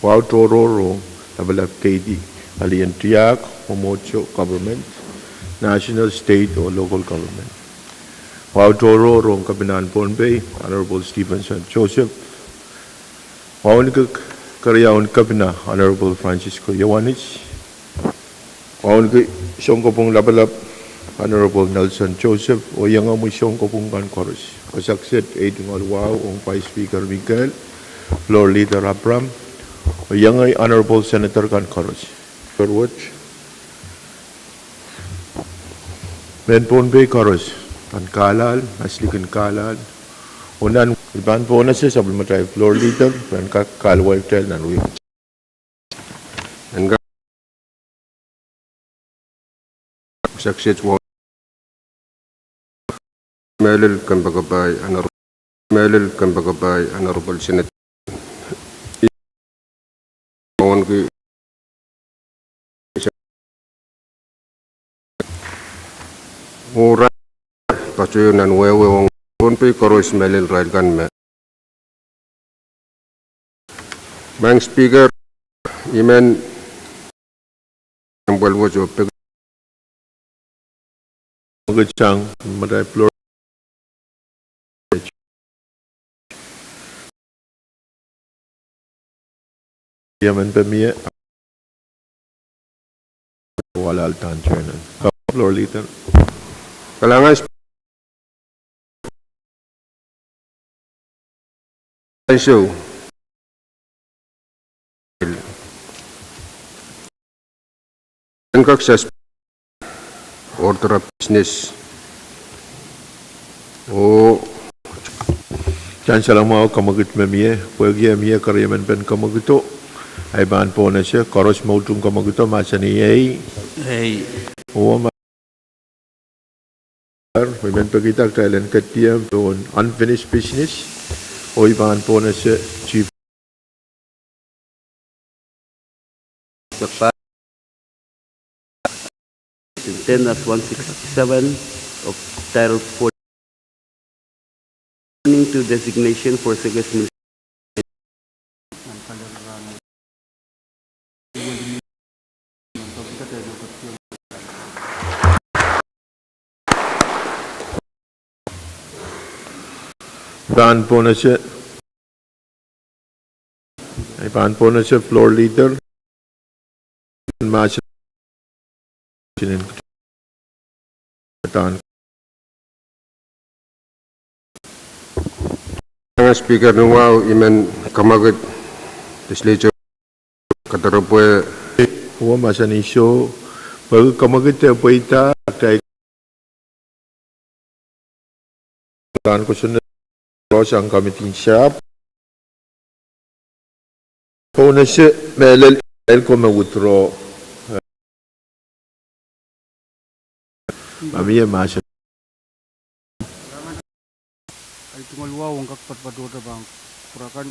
Tororo, Nabalap KD, Alian Triak, Homocho government, national, state, or local government. Tororo, Kabinan Pohnpei, Honorable Stephenson Joseph, Pwuhng Karyawan Kabina, Honorable Francisco Yawanich, Pwuhng Shongkopong Labalap, Honorable Nelson Joseph, Oyangamu Shongkopong Chorus, Osakset, Eitungal Wow, Pohnpei Speaker Miguel, Floor Leader Abram, Oyangay Honorable Senator Chorus. For watch. Ben Pohnpei Chorus, Kan Kalal, Aslikan Kalal, Unan, Iban Ponase, Supplementary Floor Leader, and Kalway Tel, and we. And success was Melil Kambagabay, Honorable Senator. Ora Pachuyon and Wewe Pohnpei Chorus Melil Railgun Me. Bank Speaker Imen Well was your pig. Chang, but I plural. Yaman Pemia Walal Tan Channel. Floor Leader. Kalangan show success order of business. Oh, Chancellor mau kamagit memie, pergi memie karyaman pen kamagito. Aiban ponasya koros mautung kamagito masani yai. Hey. Oh, women pagita Thailand katia on unfinished business. Oiban ponasya chief. Contained as 167 of Title 4 to designation for second. Ban Ponasya Floor Leader Speaker Nuwao Imen Kamagit Legislature Kadkadaur Huwa Masanisyo Baru Kamagit Poita Kay Kan Kusunod Ang Committee Siap Ponasya Melel Elko Mawutro Mamiya Masya ay tungalwa ang kakpatpadota bang kurakan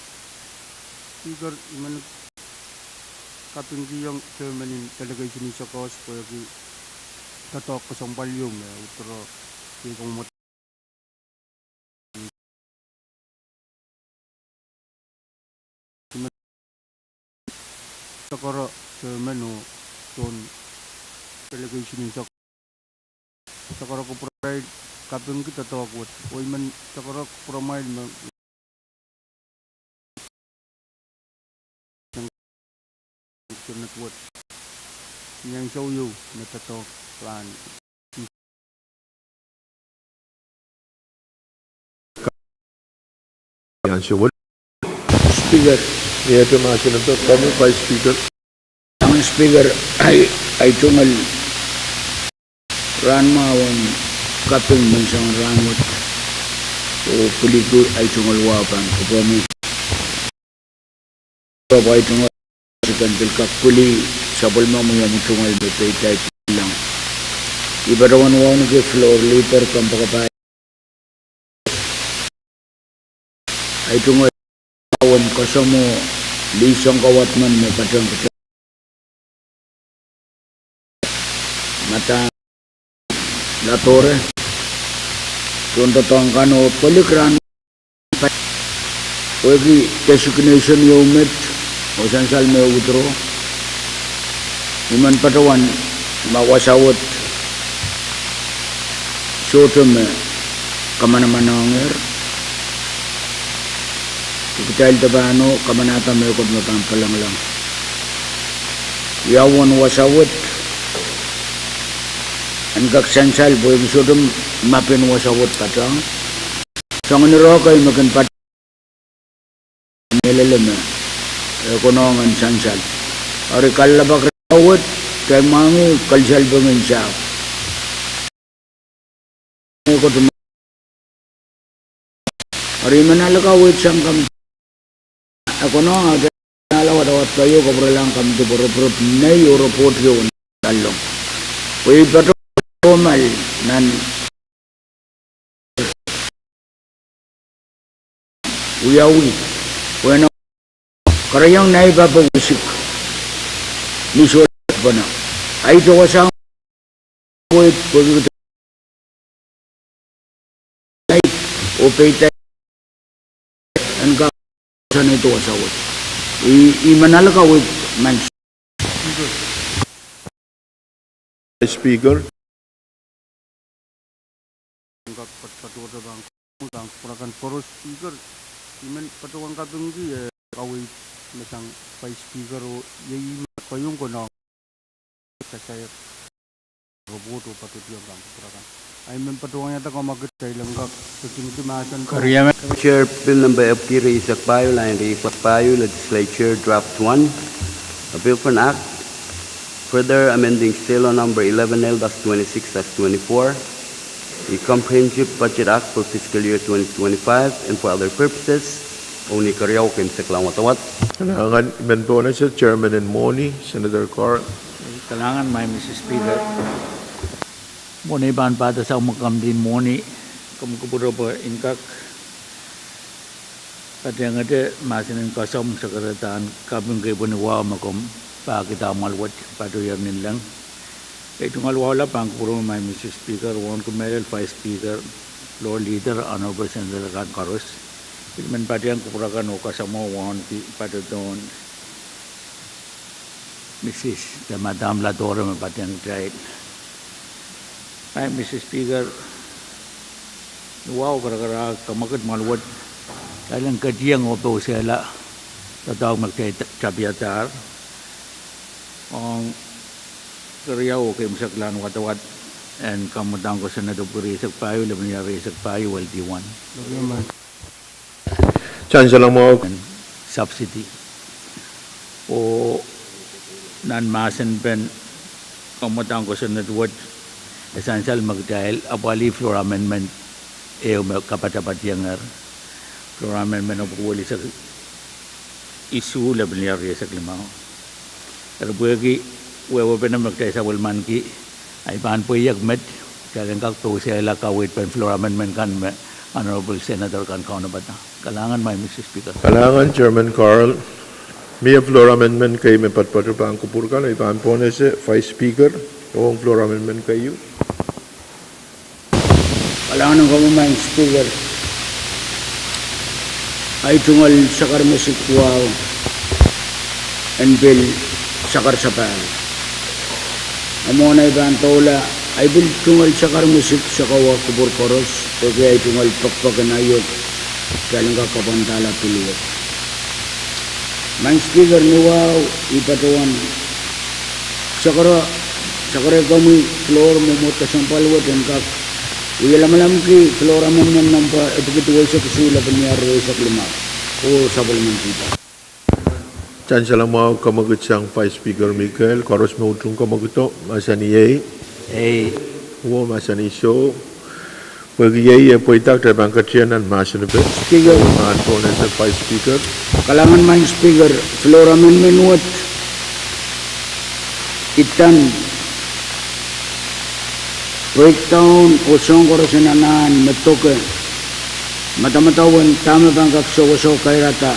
speaker iman kapingi yung chairman in delegation sa cause pwede tatok ko sa balyong utro kung mot takara chairman o ton delegation sa takara ko pride kaping kita tawag o man takarok promail man network yang show you natatok plan yang show speaker ya tu masih untuk kamu Vice Speaker ang speaker ay tungal ranmawan kaping mansang rangot o pelikul ay tungalwapan upami ay tungal kantil kakuli sabol mamaya mo tungal betay tayo lang ibarawan waw na floor leader kampakapay ay tungal awan kasamo lisang kawatman may patang mata la torre contoh tangkano polikran pagi designation unit o sansal me utro iman patawan mawasawat sotem kamana-mana ngir Kitail tabano kamanata me ko pampalang lang yawan wasawat angkak sansal boy sodom mapin wasawat patang sangan rokay makan pat meleleme konongan sansal ari kalabak rawat kay mangi kalsal bangensap ko ari manalakawit sangkam ako no nalawat kayo kabralang kam to boro nay report yon talong we pato mal nan uyawi bueno karayang nay babawsik misol bana ay to wasang wait pagod ay o payta angka sana itu wasawat imanalaka with man Speaker. Angkat patuwa sa bang utang purakan poros speaker iman patuwang katunggi kawit mesang pa speaker o yai Pwuhng ko na saya roboto patutiyang bang purakan ay men patuwang yata ko magat kay langgak tumasan ko Chair, Bill number FT Reisak Payo, line Reisak Payo, Legislature Draft 1, a bill for an act, further amending Stilo number 11L-26-24, the Comprehensive Budget Act for fiscal year 2025 and for other purposes, only karyaw kim sa klawatawat. Kailangan iman po na siya, Chairman and Moni, Senator Carl. Kailangan may Mr. Speaker. Muna iban pada sa umakam din Moni, kumukupuro po inkak. Kadang ada masih kosong sekretariat kami kebun wah makom pak kita malwat pada yang nilang. Itu malwat lah pangkuru mai Mr. Speaker, one kumelel Vice Speaker, Floor Leader, Honorable Senator Kadkadaur. Itu men pada yang kupurakan okasamo one pada don Mrs. dan Madam Ladora men pada yang tried. Mai Mr. Speaker, wow gara-gara kamakat malwat. Kailan kajiyang opo sila tatawag magtabiatar ang karyaw kay masaklan watawat and kamutang ko sa nadupurisak payo laban niya risak payo LD1 Chance lang mo. subsidy o nan-masan pen kamutang ko sa nadupurisak essential magdahil abali floor amendment kapatapat yangar Floramen menopoli sa isu laban niya sa klimaw. Pero buwagi, wewa pa na magtay sa walman ki, ay paan po iyagmet, kaya kakto siya ilakawit pa Floramen men kan Honorable Senator kan kauna ba na. Kalangan may Mr. Speaker. Kalangan, Chairman Carl. May floor amendment kayo, may patpato pa ang kupurkan, ay paan po na siya, Vice Speaker, o floor amendment kayo. Kalangan ng kamamang Speaker ay tungal sakar musik wow and bill sakar sapal amo na ibang tola ay bill tungal sakar musik sa kawa kubur koros o kaya ay tungal pakpakan ayot kalang kakapantala piliwat mang Speaker ni wow ipatuan sakara kami floor mumutas ang palwat and kak Uyalam ki flora memang nampak begitu wajah kesulah penyara wajah kelima. Oh sabulman kita. Chance lang mo kamagot siyang Vice Speaker Michael, koros mo utong kamaguto, masa ni Yay. Wo masa ni show. Pag Yay po itak tayo bangkatriyanan masa ni Speaker. Maan po na sa Vice Speaker. Kalangan main Speaker flora menuat itan breakdown o song korosinanan metoke mata-matawan tama bangkak so kairata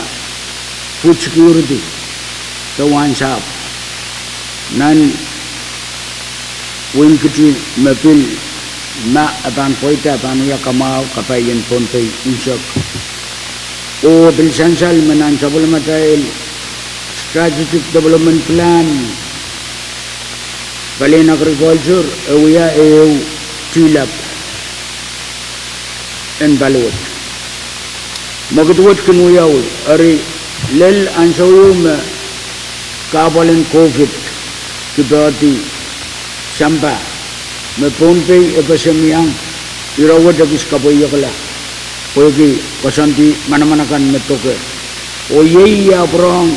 food security the one shop nan win kitchen mapil ma apan poita apan ya kamau kapayan Pohnpei insyak o bilsansal menan sabul matail strategic development plan Balen agriculture ewia eu tilap en balot magdwat kenuyaw ari lel ansawum kabalen covid kibati samba me Pohnpei FSMTC irawad agis kaboyakala kogi kasanti mana-manakan metoke o yei abrang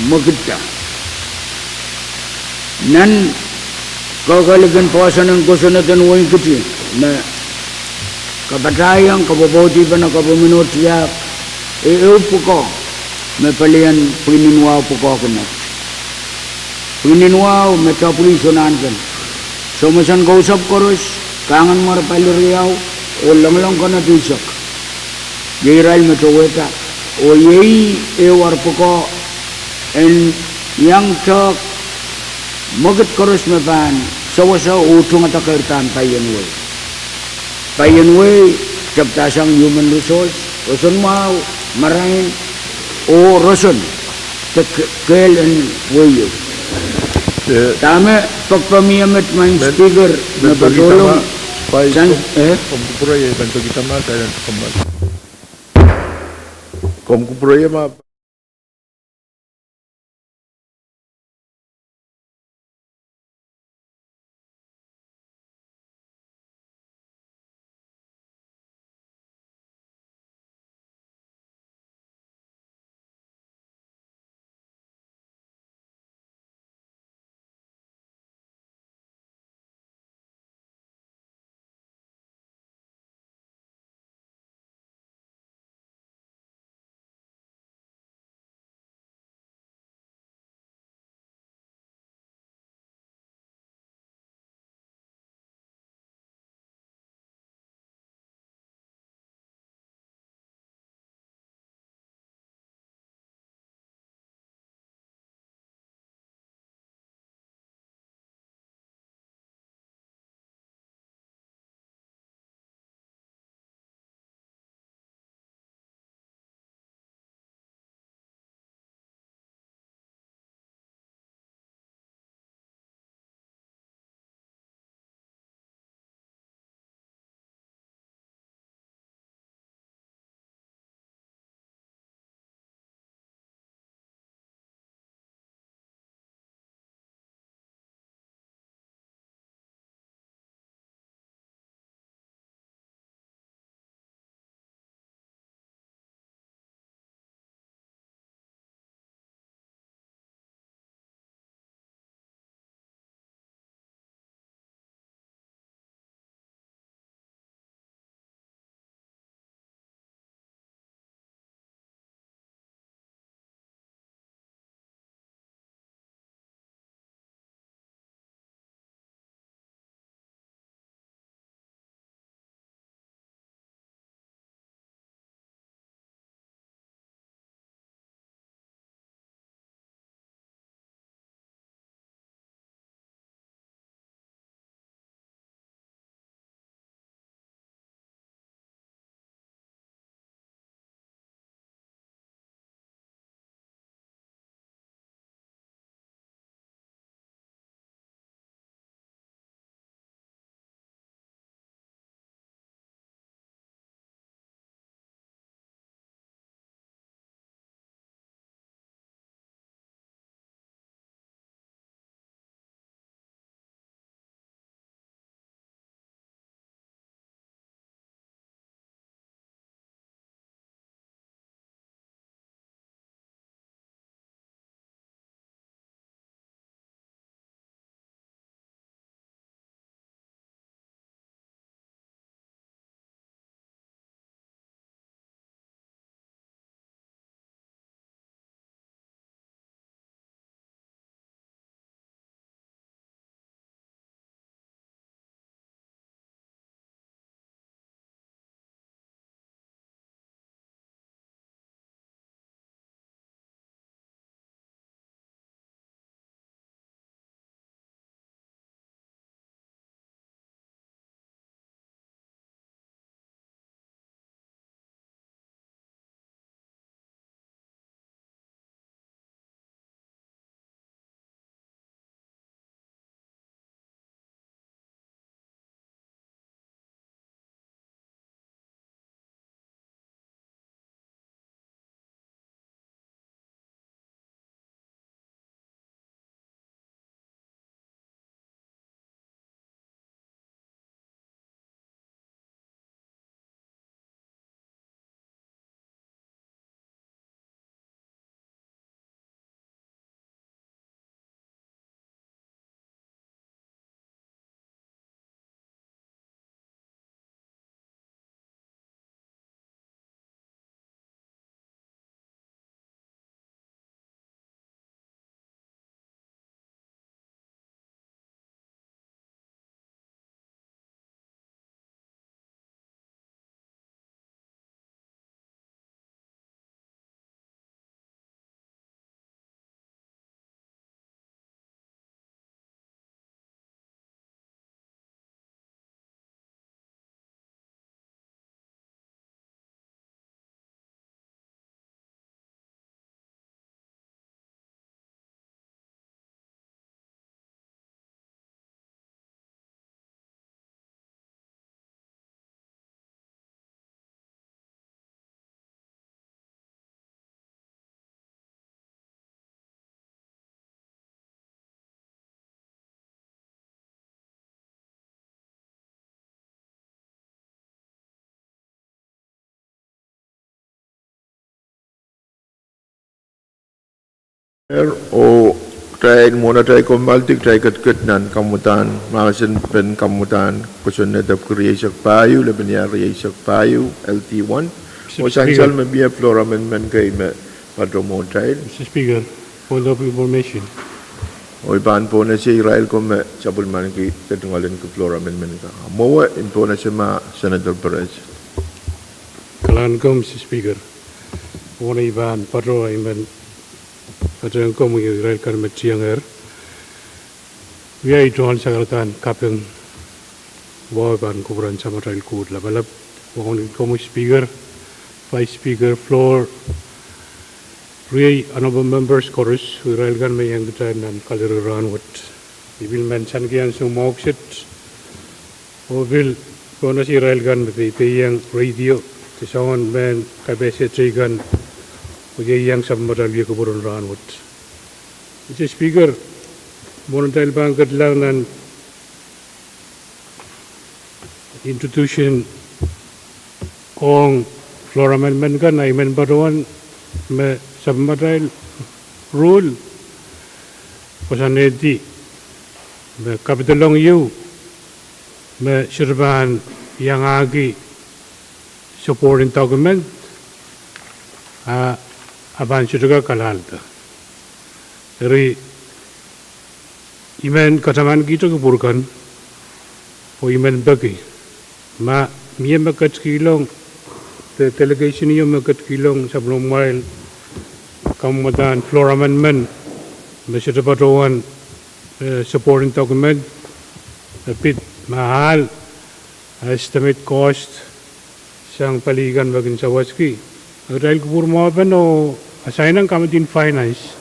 magita nan kagaligan pawasan ng kusunatan wang kuti na kabatayang kababoti pa na kapaminutiyak po ko may palian pininwaw po ko kunat pininwaw metapulisonan kan so masan kausap koros kangan marapaliriyaw o lang ka na tisak yairal metaweta o yei war po ko en yang tak magat koros mapan sawa-sawa utong at akirtan payanway taptasang human resource rason mau marahin o rason kel and wayo tama pagpamiyamat man speaker na patulong Komkupuraya bantu kita mah dan kembali. Komkupuraya mah o try muna try ko multi try kat nan kamutan masin pen kamutan kusun na dap kriya sak payu laban ya riya sak payu LT1 o sansal mabiya floor amendment kay me padromo try Mr. Speaker, point of information. o iban po na si Israel ko me sabul man ki katungalan ko floor amendment ka mo in po na si ma Senator Perez Kalan ko, Mr. Speaker. Una iban patro iban patro ko mo Israel kan matiang We are drawn sagaratan kapeng bawa ban kuburan sama trail kud labalap. Wong ko mo Speaker, Vice Speaker, floor. Really honorable members chorus Israel kan may yang kita nan kaliran what we will mention kian sumoksit o will kono si Israel kan may yang radio Tisawan men kabese trigan uji yang sambaral biya kuburan ran what. Mr. Speaker, monotel bang lang nan institution ong floor amendment kan ay men baruan me sambaral rule pasanedi me kapitalong yu me sirbahan yang agi supporting document aban sudah kalalta. Dari iman kataman kita keburkan, o iman bagi, ma mia makat kilong, the delegation iyo makat kilong sebelum mile kamutan floor amendment, masih dapat rawan supporting document, tapi mahal estimate cost. Sang paligan bagin sa waski. Dahil kubur mo ben o assign ang kamitin finance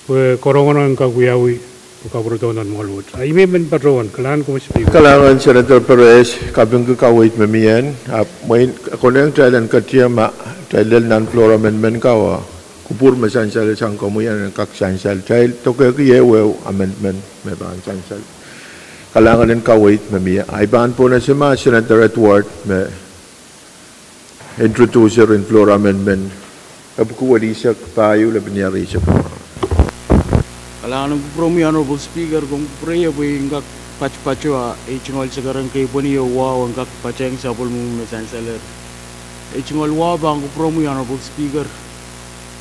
we korongan ang kaguyawi o kaburutonan mo alwot. Ay may men patroan kailangan ko speak. Kailangan Senator Perez kabing kakawit mamiyan may ako na yung trial katiya ma trial nan floor amendment ka wa kupur masansal sang kamuyan ang kaksansal trial to kaya kiyewe amendment may bang sansal. Kailangan ng kawit mamiya. Ay baan po na si ma Senator Edward may introducer in floor amendment kabukuwalisak payo laban niya risak Kailangan ng promi honorable speaker kung preya po yung kak pacho chingol sekarang kay po niyo wow ang kak pacheng sa pul mo mesansaler chingol wow bang ko promi honorable speaker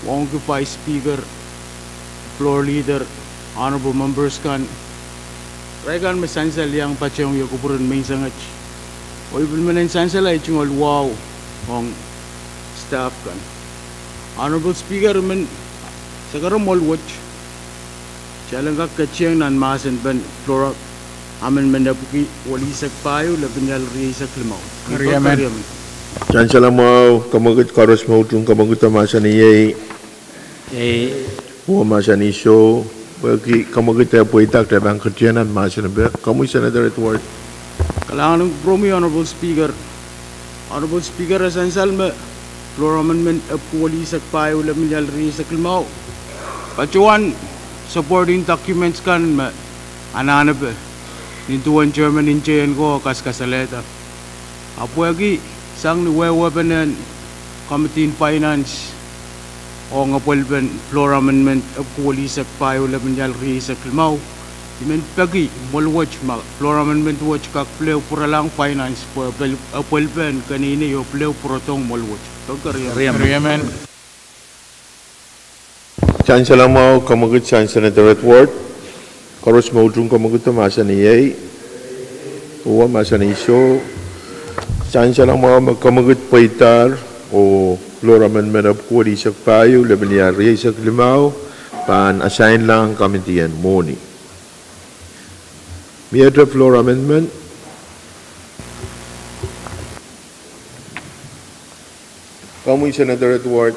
wong ko vice speaker floor leader honorable members kan regan mesansal yang pacheng yo kupuran main sangat o ibig mesansal ay chingol wow ang staff kan. Honorable Speaker, men sekarang mall watch. Jalan kak kecil nan masen ben flora amen mendapuki wali sak payu lebih nyal risak limau. Jangan salah mau kamagut karos mau tung kamagut masa ni ye masa ni show bagi kamagut apa itak terbang kerjaan masa ni kamu Senator Edward. Kailangan ng promi honorable speaker. Honorable Speaker, essential me floor amendment wali sak payo lamin yal risak limau. Pacuan supporting documents kan me ananap nintuan chairman inchain ko kasaleta. Apo lagi sang ni wewa benen committee finance o nga pulben floor amendment wali sak payo lamin yal risak limau. Imen pagi molwatch ma floor amendment watch kak pleo pura lang finance po apelpen kanini yo pleo pura tong molwatch to kariyamen Jangan salah mau kamagut Senator Edward karos mau tung kamagut masa ni ye masa ni show jangan salah mau kamagut paitar o floor amendment wali sak payo laban ya risak limau pan assign lang kamitian moni. May the floor amendment. Kamu Senator Edward.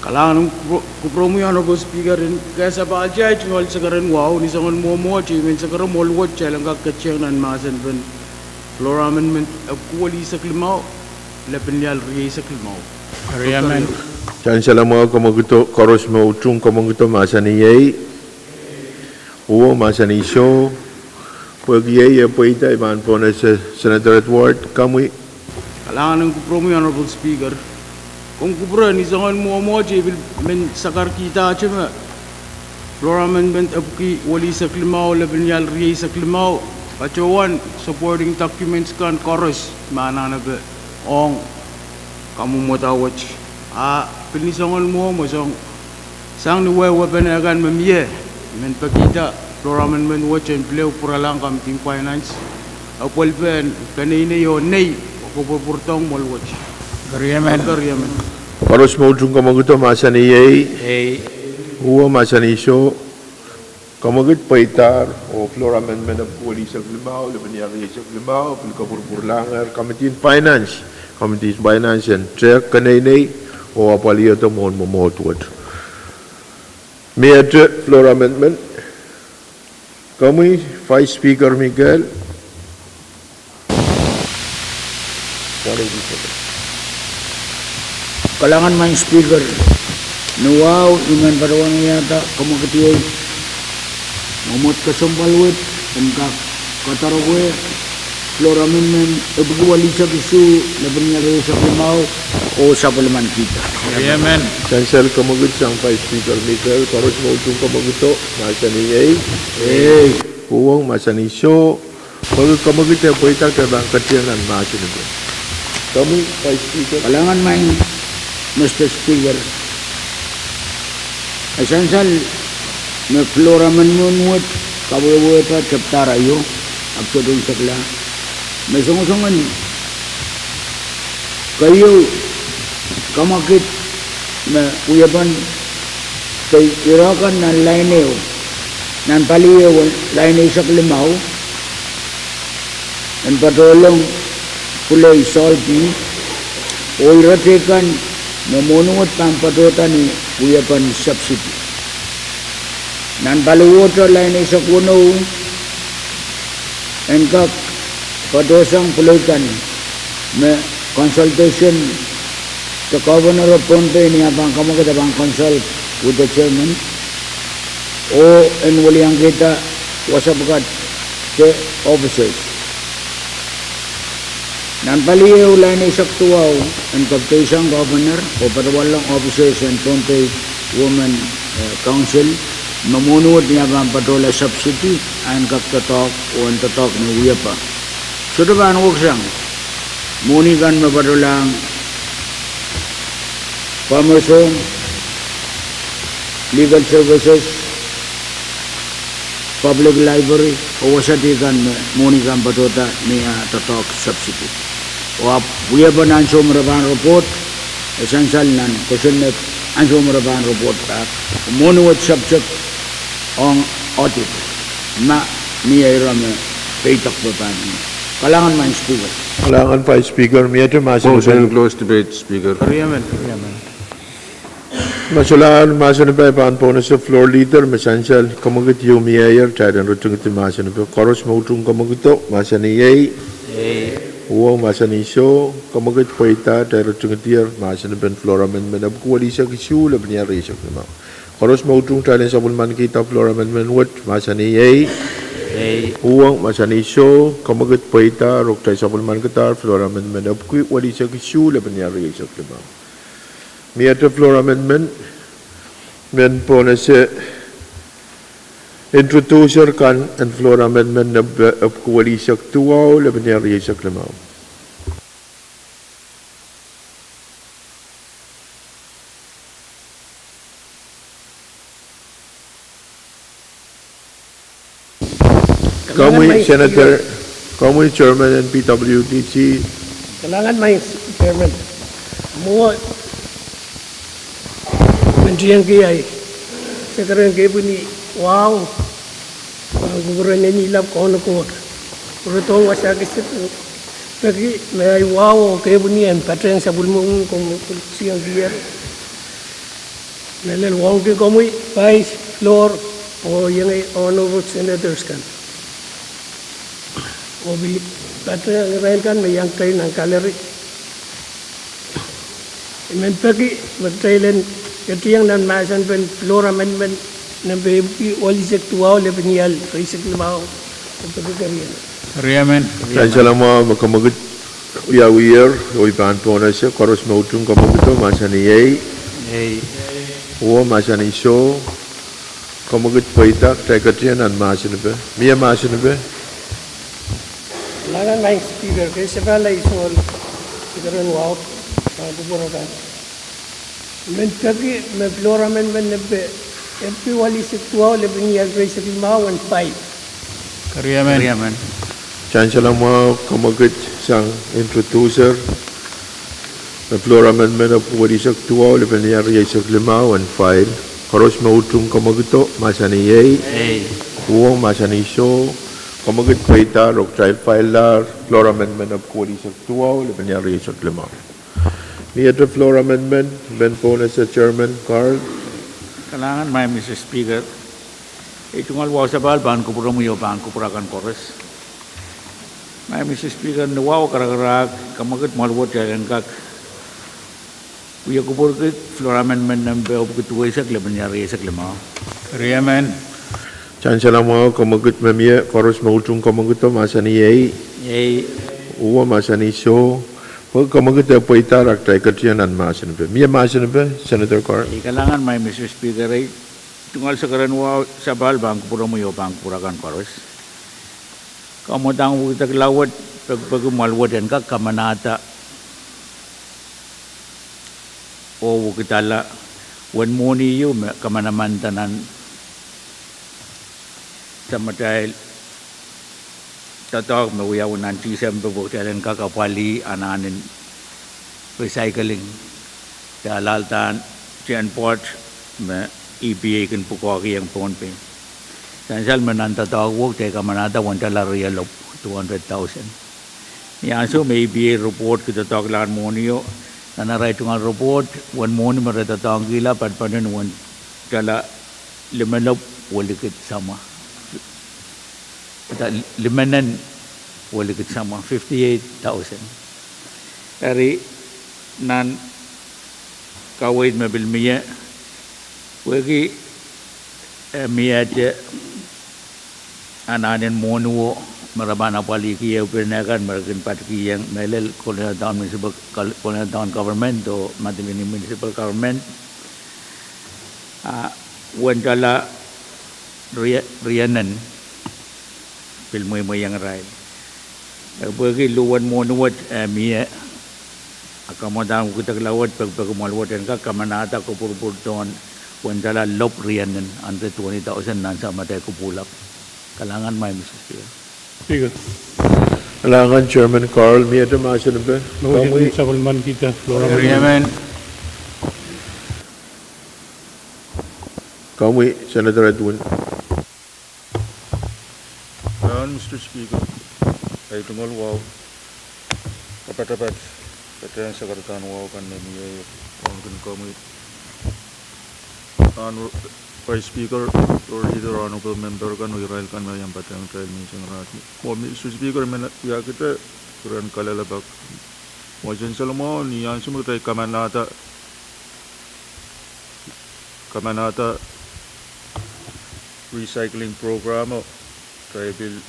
Kailangan kupromi honorable speaker rin kaya sa baadya chingol sekarang wow ni sangon mo chimen sekarang molwat chalang kakacheng nan masen ben floor amendment wali sak limau laban yal risak limau. Kariyamen. Jangan salah mau kamaguto koros mau tung kamaguto masa ni ye masa ni show pagi ye po ita iban po na Senator Edward kamu Kailangan ng kupromi honorable speaker kung kubra ni sangon mo chibil men sakar kita chima floor amendment apki wali saklimau lebenyal ri saklimau pacuan supporting documents kan chorus mana na be ong kamu mo tawach pinisongon mo song sang ni wewe benagan memie men pakita floor amendment watch and play puralang kam ting finance apol pen kanine yo nei ko purtong mol watch Agreement. Koros Pwuhng kamaguto masani yay. Huwa masani so kamagit paitar o floor amendment of wali saklimau lebenyal ri saklimau purlangar committee finance committees finance and check kanine o apaliyo to mon momotwat. May floor amendment. Kami Vice Speaker Miguel. 187. Kalangan main speaker nuwaw iman parawang yata kamakatiyay mamot kasumbalwit ka kataragwe floor amendment wali sa isu na benyari sa klimaw o sa palaman kita. Amen. Chancel kamagut sang Vice Speaker Miguel. Koros Pwuhng kamaguto masani yay. Pwuhng masani so kamagut ya paitar kabang katiyanan masani ko. Kami Vice Speaker. Kalangan main Mr. Speaker esansal na floor amendment kawawa pa chapter ayo absodong sakla may sungusungan kayo kamakit na uyaban kay irakan ng laineo ng paliyo laineo sa klimaw ng patulong kulay salty o iratikan memunut pampadotan ni uyapan subsidy. Nan baluwoto lain sa kuno engkak padosang pulutan me consultation the governor of Pohnpei ni abang kamu kita bang consult with the chairman o en waliang kita wasabagat ke officers. Nan paliyo lain sa tuwaw ang kapitesang governor o patawalang officers and Pohnpei Women Council mamunod niya ang patola subsidy ang kaptatok o ang tatok ni Uyapa. So diba ang uksang munikan mapatolang Farmers Home, Legal Services, Public Library o wasatikan munikan patota niya tatok subsidy. O Uyapa na ang sumarapan report esansal nan kusunet ang sumarapan report monuot subject ang audit na niya irame paytak papan kalangan man speaker Kalangan Vice Speaker Mieter masani Motion close debate, Speaker. Masulaan masani pa panpo na sa floor leader masansal kamagit yung mayor chadan rutung iti masani pa Koros Pwuhng kamaguto masani yay. Pwuhng masani so kamagit paita chadan rutung iti masani pa floor amendment ab kuwali sa kisu labniya resak naman. Koros Pwuhng chadan sa bulman kita floor amendment what masani yay. Pwuhng masani so kamagit paita rukta sa bulman kita floor amendment ab kuwali sa kisu labniya resak naman. Miata floor amendment men po na si introducer kan and floor amendment na kuwali sa tuwaw laban niya riya sa klamaw. Kamuy Senator, kamuy Chairman ng PWTC. Kailangan may chairman. Mo Mendiang kaya sekarang kaya puni wow guguran ni lap kono ko rutong wasa kisit lagi may wow kaya puni ang patreng sa bulmong kung siyang giyer nalel wong ke komoy vice floor o yang honorable senators kan o bi patreng rail kan may yang train ang kalori men pagi bertrailen Ketiang dan masan pen floor amendment na bebi wali sektual le penial risik lemau untuk karian. Amen. Chancel mo makamagit uyawier o ipan po na siya Koros Pwuhng kamaguto masani yay. Pwuhng masani so Kamagut paita Secretary and Masin be. Mia Masin be. Langan main speaker ke sebala isol sigaran wow buburakan. Men tagi me flora men nebbe MP wali sektua le bini grace di mau and fight. Kariaman. Chancellor Mao Kamagut sang introducer. The floor amendment of Wadisak 2 le bini Riyasak Limau and file. Koros mautung Kamaguto Masani Yei. Pwuhng Masani So. Kamagut paita rok try file floor amendment of Wadisak 2 le bini Riyasak Limau. Me at the floor amendment, Ben Pohnpei as the chairman, Carl. Kalangan may Mr. Speaker, itungal wasabal ban kupura mo yo ban kupura kan kores. May Mr. Speaker nuwaw karagarak kamagat malwot jagan kak. Uya kupur ke floor amendment number of ketua isak leban yari isak lima. Riaman. Chancellor Mao Kamagut memia koros mautung Kamagut masani yei. Uwa masani so. Pag Kamagut paita rak try katrian an masin be. Mia masin be Senator Carl. Kalangan may Mr. Speaker ay tunggal sa karanwa sa bal bang kupura mo yo bang kupura kan kores. Kamotang utag lawat pagmalwat yan ka kamanata o wukitala wan muni yu kamanamantanan sa matay tatok mawiyaw nan tisem bubuktalan kakapali ananin recycling dalaltan transport me EPA kan pukoki yang Pohnpei sansal menanta tawag te kamanata wantala real 200,000 yaso may EPA report kita toklan monio nanaray tungal report wan moni marata tangila padpanen wan tala limanop walikit sama limanan walikit sama 58,000 dari nan kawait mabil miya wagi miya je ananin monuo marabana pali kiya upinakan marakin patki yang melel kolonial town municipal kolonial town government o Matilini municipal government wantala rianan pilmoy yang rai bagi luwan monuat miya akamodang kita kelawat pagpagumalwat yan ka kamanata ko purpurton wantala lop rianan under 20,000 nan sa matay kupulap kalangan may Mr. Speaker. Speaker. Alangan Chairman Carl, Mia de masin be. Mawin sa balman kita. Riaman. Kamui Senator Edwin. Mr. Speaker, ay tungol wow. Kapat-kapat, katayan sa karatan wow kan namiya ang kami. Vice Speaker or either honorable member kan Israel kan may yang patang trial meeting rati. Mr. Speaker, ya kita kuran kalalabak. Wajan salamo ni yan sumutay kamanata recycling program tribal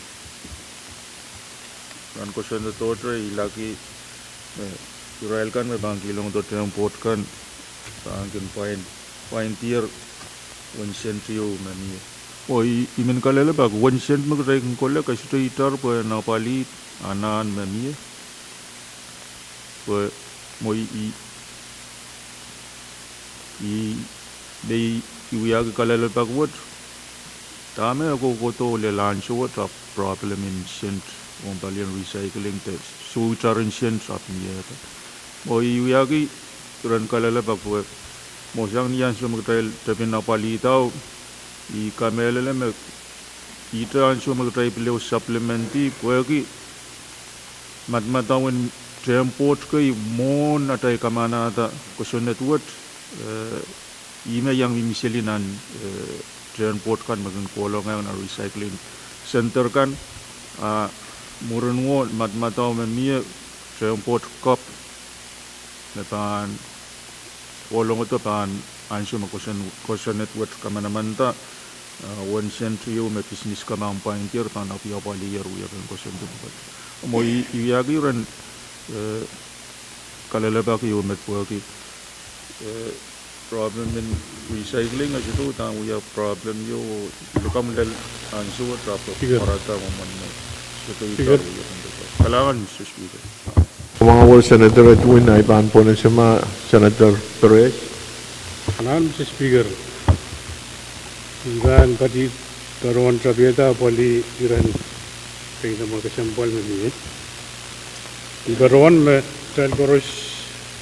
ran ko siya na totre ilaki Israel kan may bangkilong totre ang port kan bangkin fine tier 1 cent yo mani o imen kalala bag 1 cent magray kung kola kasi to itar po na palit anan mani po mo they iwag kalala bag what tama ako ko to le lancho what problem in cent on balian recycling test so itarin cent up niya o iwag ran kalala bag po mo siyang niyan sa magtrail tapi napalitaw i kamelele me ita anso magtrail pilo supplementi pwegi matmatawin transport kay mon atay kamana ata kusunet wat ime yang mimisilinan transport kan magang kolong ngayon na recycling center kan murunwo matmataw me transport cup napan kolong ito pan ansyo magkusan network kamanamanta 1 cent yo may business ka mang paintir pan apiya pali yaro ya kan kusan ito mo iyagi ran kalalabak yo met po ki problem in recycling as itu tang we have problem yo lukam lel ansu trap parata man so ito kailangan Mr. Speaker. Mga Senator Edwin ay paan po na siya Senator Perez. Kanan Mr. Speaker. Iban pati karon trabieta poli iran kay na mga kasampal mali. Karon me tal koros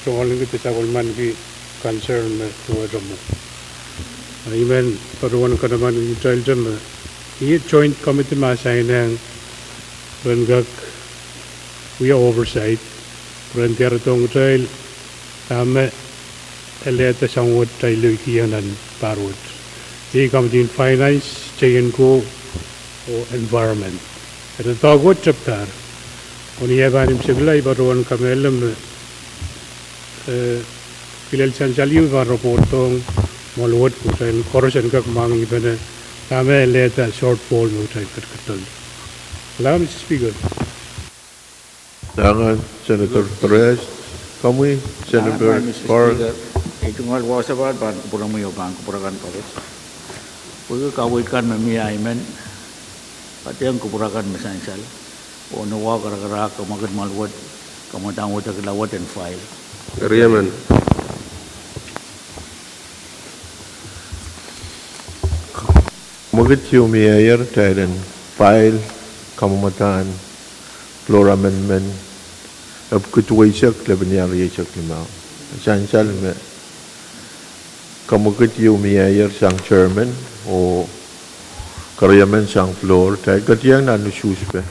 soaling kita sa kulman ki concern me tuwa mo. Iban karon ka naman yung tal jam i joint committee masay nang rengak we oversight rentiar tong tal ame eleta sangwat tay lukianan parwat. Di committee in finance chain ko o environment. Ito tagot chapter. Oni yabanim siglay baruan kamelam pilal sanjaliu ba reportong molwat ko tay correction ka mangi bana tame leta shortfall mo tay katkatol. Salamat Mr. Speaker. Dangan Senator Perez. Kami Senator Pahrek. Itu ngal wasa ba ban Pwuhng mo yo bang kupurakan Pahrek. Pwuhng kawitkan mami aimen pati ang kupurakan mesansal o nawa gara-gara kamagad malwat kamatang utak lawat and file. Riyaman. Magit yung mayor tayo file kamamataan floor amendment of kutuwaisak labaniyari yasak limaw. Sansal me kamagit yung mayor sang chairman o karyaman sang floor tayo katiyang nanususpe.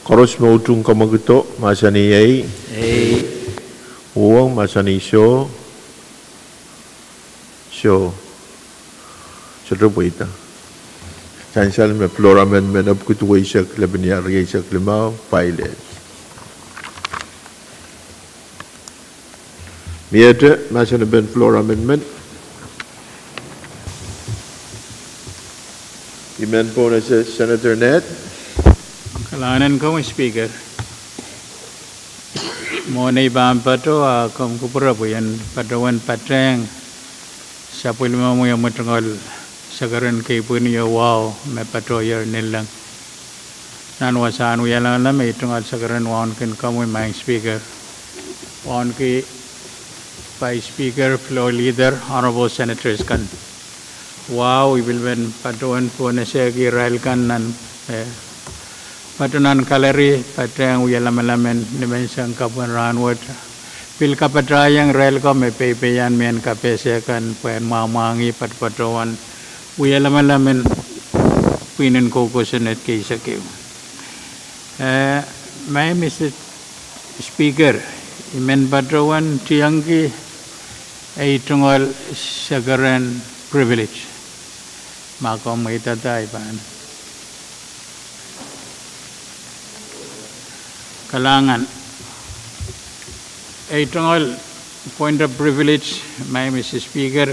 Koros mo utong kamagito masaniyay Pwuhng masani show Rubuita. Sansal me floor amendment of kutuwaisak labaniyari yasak limaw file. Miyete masana ben floor amendment. Imen po na si Senator Net. Kalanan ko Speaker. Mo na ibang pato kung kupura po yan patawan patreng sa pulma mo yung matungol sa karon kay po niyo wow may pato yer nilang nanwasan mo yan lang na may tungol sa karon waon kin kamoy maing Speaker waon kay Vice Speaker Floor Leader Honorable Senators kan wow ibilben patuan po na siya giral kan nan patunan kalari patreng uyalamamen dimensang kapuan ranwat pil kapatrayang rel ko may pepeyan men kapese kan puen mamangi patpatuan uyalamamen pinin kokosunet kaysa kiw may Mr. Speaker imen patuan tiyangki ay tungol sa karan privilege makom may tatay paan kalangan ay tungol point of privilege may Mr. Speaker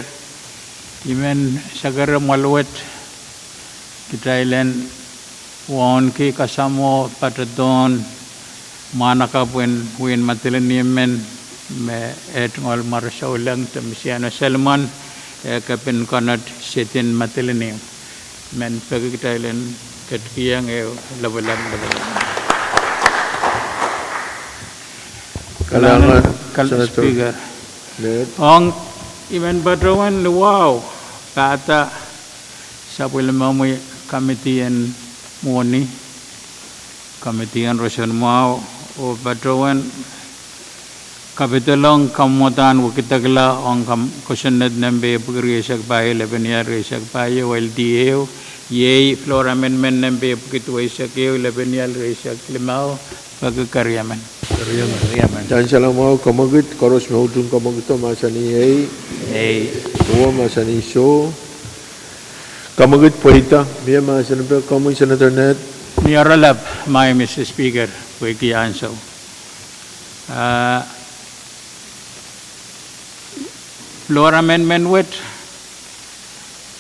imen sagara malwat kitailen won ki kasamo patadon manaka win matileniemen me etngol marsaulang tamsiano Salman kapin konat setin matilenium men pagkitailen katkiyang labalan Kalangan Speaker. Net. Ang imen patrawan wow kata sa pulmamoy kamitian moni kamitian rosan mau o patrawan kapitulong kamutan wakitagla ang kusunod nambe pagriyasak bayo labaniyar riyasak bayo LDA yay floor amendment nambe pagkituwaisak iyo labaniyar riyasak limaw pagkakaryaman. Sansal mo kamagit koros mo utong kamagito masaniyay Pwuhng masani show kamagit poita biya masanapel kamay Senator Net. Niyaralap may Mr. Speaker wiki anso floor amendment with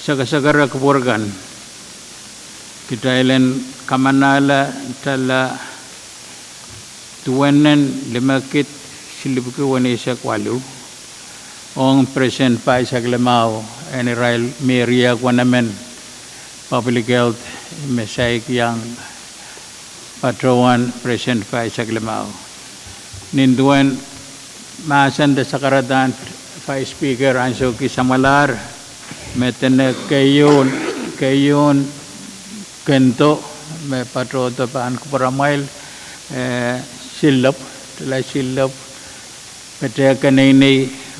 sagasagara kaburgan kita ilan kamanala tala tuwanan limakit silibki wani sa kwalu ong present pa sa Glamao, and Irail Maria Guanamen, Public Health, Mesay Yang, Patrowan, present pa sa Glamao. Ninduan, maasan da sa karadan, pa speaker, anso kisamalar, metene kayon, kento, may patroto paan ko para mile, silop, tala silop, petre kanay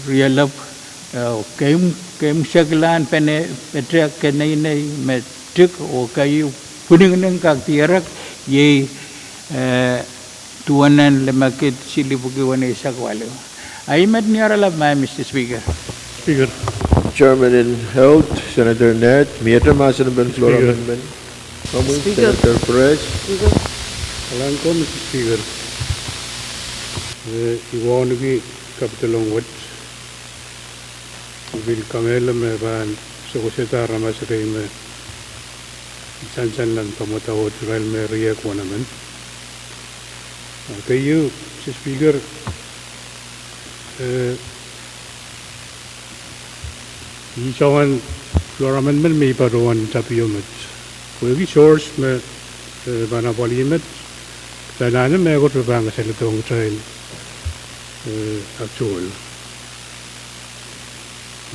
realop, kayong saglan, petre kanay metrik, o kayo, puning ng kaktirak, ye, tuwanan lemakit silibugiwan ay sakwalo. Ay niyaralab ma, Mr. Speaker. Speaker. Chairman in Health, Senator Net, Mieter Masanban Floor Speaker. Amendment. Kamu, Speaker. Senator Perez. Kalan ko, Mr. Speaker. Iwan nagi kapitalong wat. Bil kamela me ban sukoseta ramas kay me. Sansan lang pamatawad Irail Maria Guanamen. Kayo, Mr. Speaker, Ichawan Floor Amendment may paruan tapiomet. Kuigi source me banapalimet. Tanana may got bang sa litong trail actual.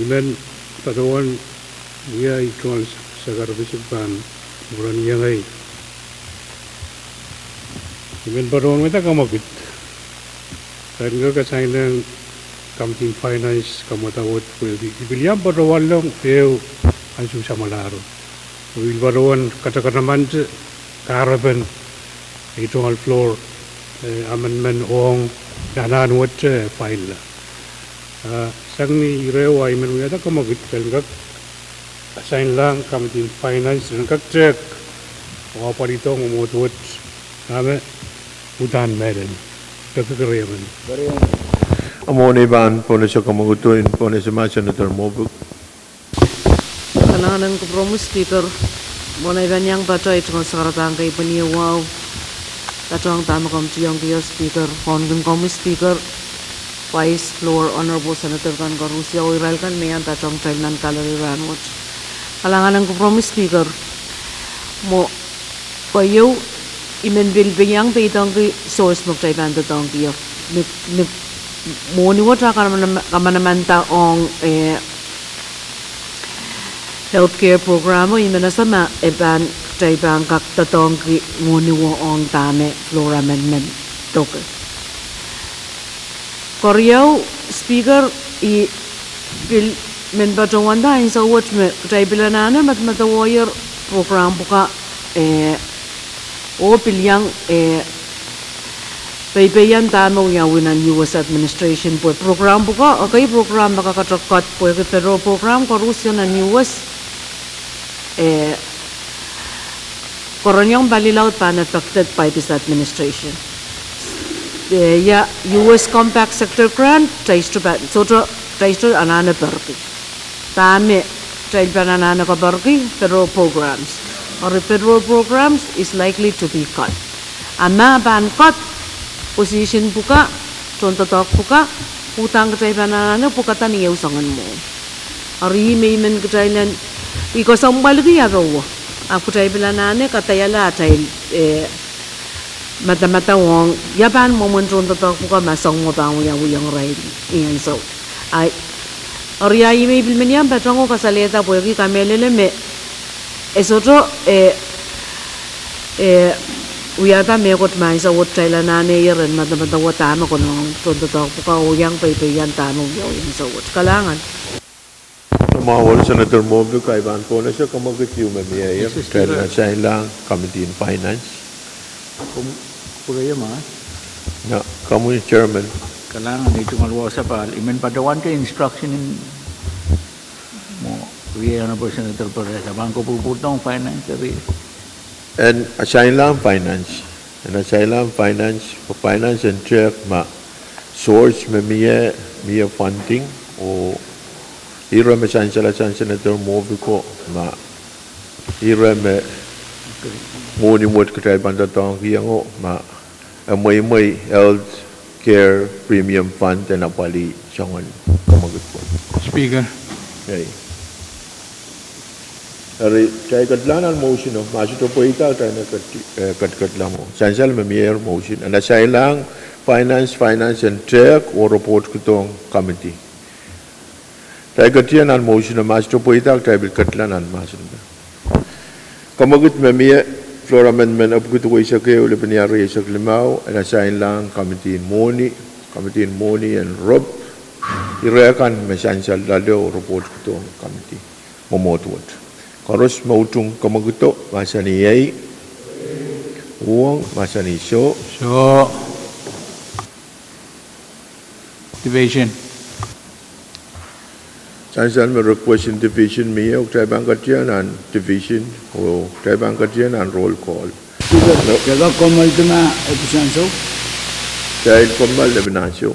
Imen paruan niya ikaw sa karabisipan buran niya ngay. Imen paruan may takamapit. Kaya nga kasay ng Campaign Finance kamatawad pwede. Ibilihan paruan lang pero ang susamalaro. Ibil paruan katakanaman karaban itong floor amendment ong nananwat file. Sang ni rewa imen uyata kamagit kalgak assign lang Campaign Finance ng kak-check o parito ngumutwat kami utan meron. Kakakariyaman. Amo ni ban po na siya kamagutuin po na siya Senator Mobuk. Kailangan ko promise speaker mo na iban yang baca itu sekarang kay paniwaw tatang tama kom tiyong kiyo speaker honggun kom speaker vice floor honorable senator kan Russia Irail kan mayan tatang trainan kalaliran watch kailangan ko promise speaker mo payo imen bilbiyang pitong ki source mo trainan tatang kiyo mo ni wata kamanamanta ong healthcare program mo imena sama eban taibang kak tatong ki mo ni ong tame floor amendment toke Koreaw speaker I bil men batong wanda in sa watch me taibilanana mat matawayer program buka o pilyang Paypayan tamo yang winan US administration po program buka okay program makakatakot po yung federal program korupsyon ng US koronyong balilaw pa affected by this administration ya US compact sector grant tries to anana pergi tame tries anana ka pergi federal programs or federal programs is likely to be cut ama ban cut position buka, contoh tok buka, utang kecairan buka tani ya usangan mo. Ari meimen kecairan, iko sambal lagi ya kau. Aku cairan kata ya lah cair mata wong, ya ban momen contoh tok buka masang mo bang yang rai iyan so. Ari ai mei bil meniam patrango kasaleta boleh kamelele me esoto Uyata mekot main sa wot chayla nane yeren mata watama ko nung tonto tok puka uyang paypayan tanong yaw yung sa wot kalangan. Tumawal Senator Mobuk kay ban po na siya kamagutiw mamiyaya. Kaya na siya lang Committee in Finance. Puraya ma. Na, kamu yung Chairman. Kailangan ito malwa sa pal. Imen padawan ka instruction in mo. Kuya na po Senator Perez. Abang ko puputong finance. And asylum finance. And asylum finance, for finance and check ma source me miya funding o ira me sansala Senator Mobiko ma ira me muni mot katay bandatong kiyango ma may health care premium fund na pali sangon kamagut po. Speaker. Yay. Hari cai katlan al motion of masih to poita cai na katlan mo. Sansal memir motion. Anda saya lang finance and track or report kutong committee. Cai katian al motion of masih to poita cai bil katlan al masih. Kamagut memir floor amendment up kutu isa ke ule peniari isa limau. Anda saya lang committee in Moni and Rob. Irakan mesansal dalo report kutong committee. Momotwat. Karos mautung kamaguto masa ni yai Pwuhng masa ni so Division. Sansal me request division me o tribang katian and division o tribang katian and roll call. Jaga komal tu na episanso. Child komal lebinansyo.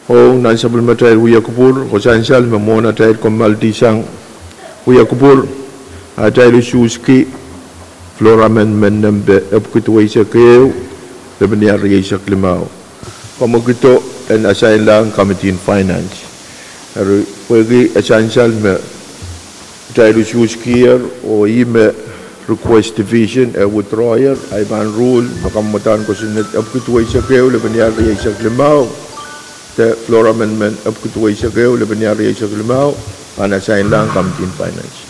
o nan sabul matai Uya Kupur o sansal memona tai komal tisang Uya Kupur atai lususki floor amendment number upkutu isa keu lebih hari isa kelimau kamu gitu and assign lang committee in finance hari pergi sansal me tai lususki o ime request division withdrawal ai ban rule makamatan ko sunat upkutu isa keu lebih hari isa kelimau the floor amendment upkutu isa keu lebih hari isa kelimau and assign lang committee in finance.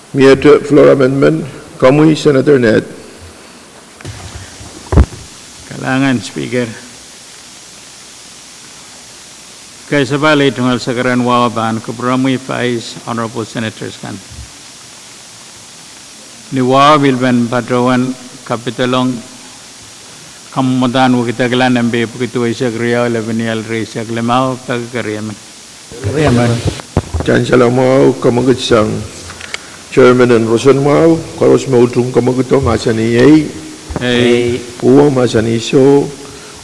Miete floor amendment, kamu Senator Ned. Kalangan Speaker. Kaya sabali tunggal sakaran wawaban kubramui faiz honorable senators kan. Ni wawabilban patrawan kapitalong kamudan wakita gelan embe begitu isak riau lebenial risak lemau pagkariaman. Kariaman. Jangan salah mau kamu gesang. Chairman and Rosan mau kalau semua utung kamu gitu masa ni Hey. Pwuhng masa ni so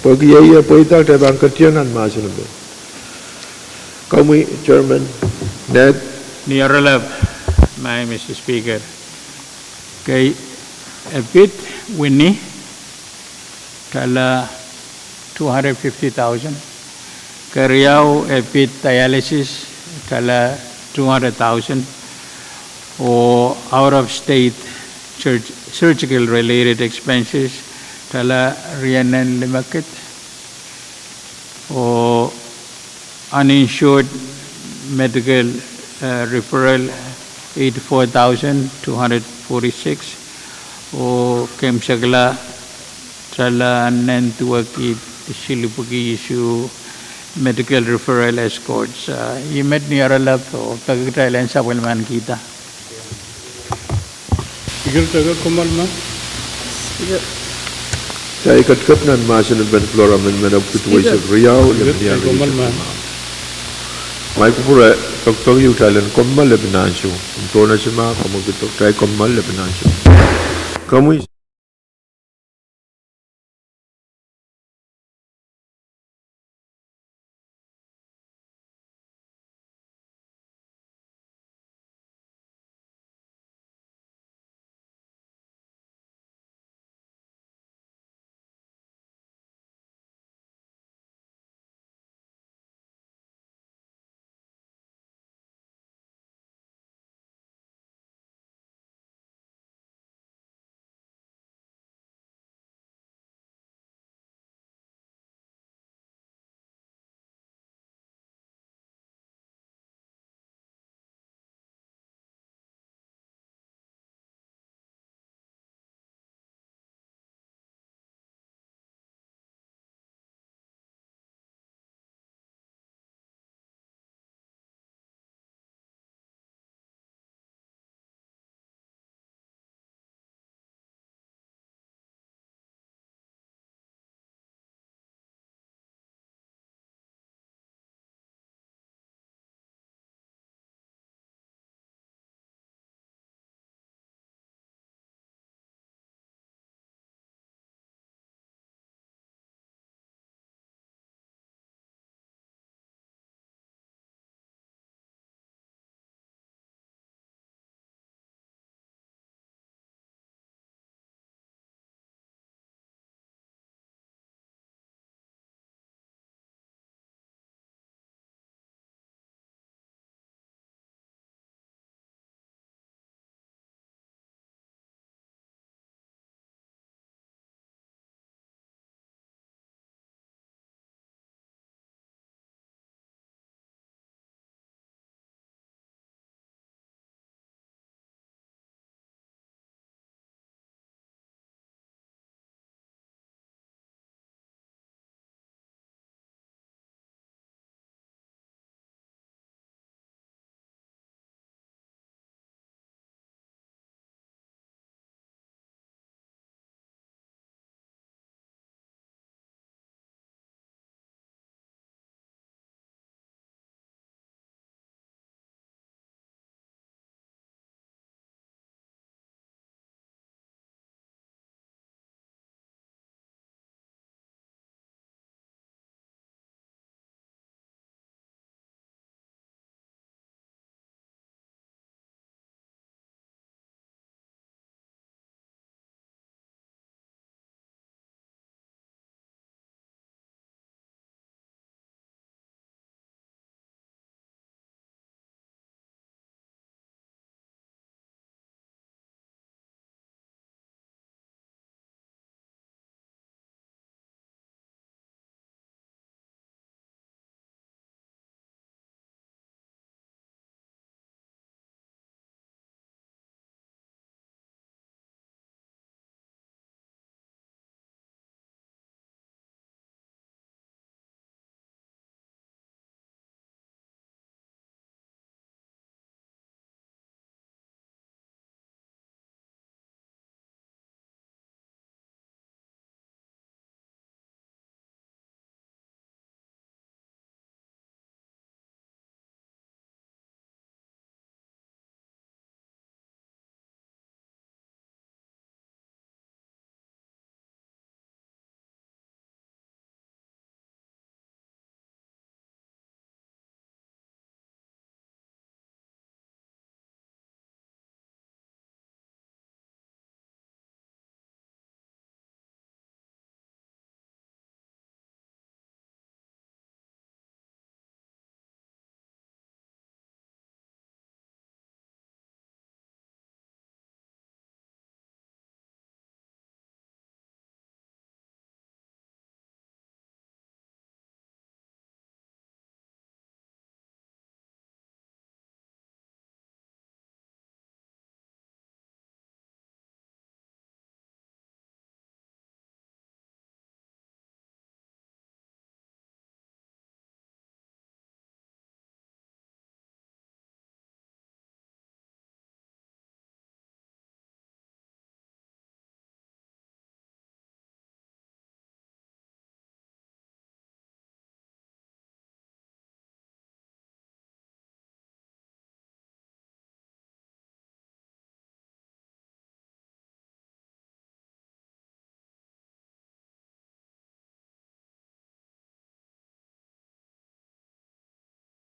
pergi ya apa itu ada bangketianan masa ni. Kamu Chairman Ned. Ni aralab, my Mr. Speaker. Kay a bit winnie kala 250,000. Kariau a bit dialysis kala 200,000. Or out of state surgical related expenses tala rianan limakit or uninsured medical referral 84,246 or kemsagla tala nantuaki shilipuki issue medical referral escorts imet ni aralap o pagkailan sa walman kita. Speaker taga komal ma. Saya kat nan masa ni ben floor amendment upkutu isa riau lebih hari Komal ma. Mai kupura doktor yu talen komal lebih nansu. Untuk nasi ma kamu gitu try komal lebih nansu. Kamu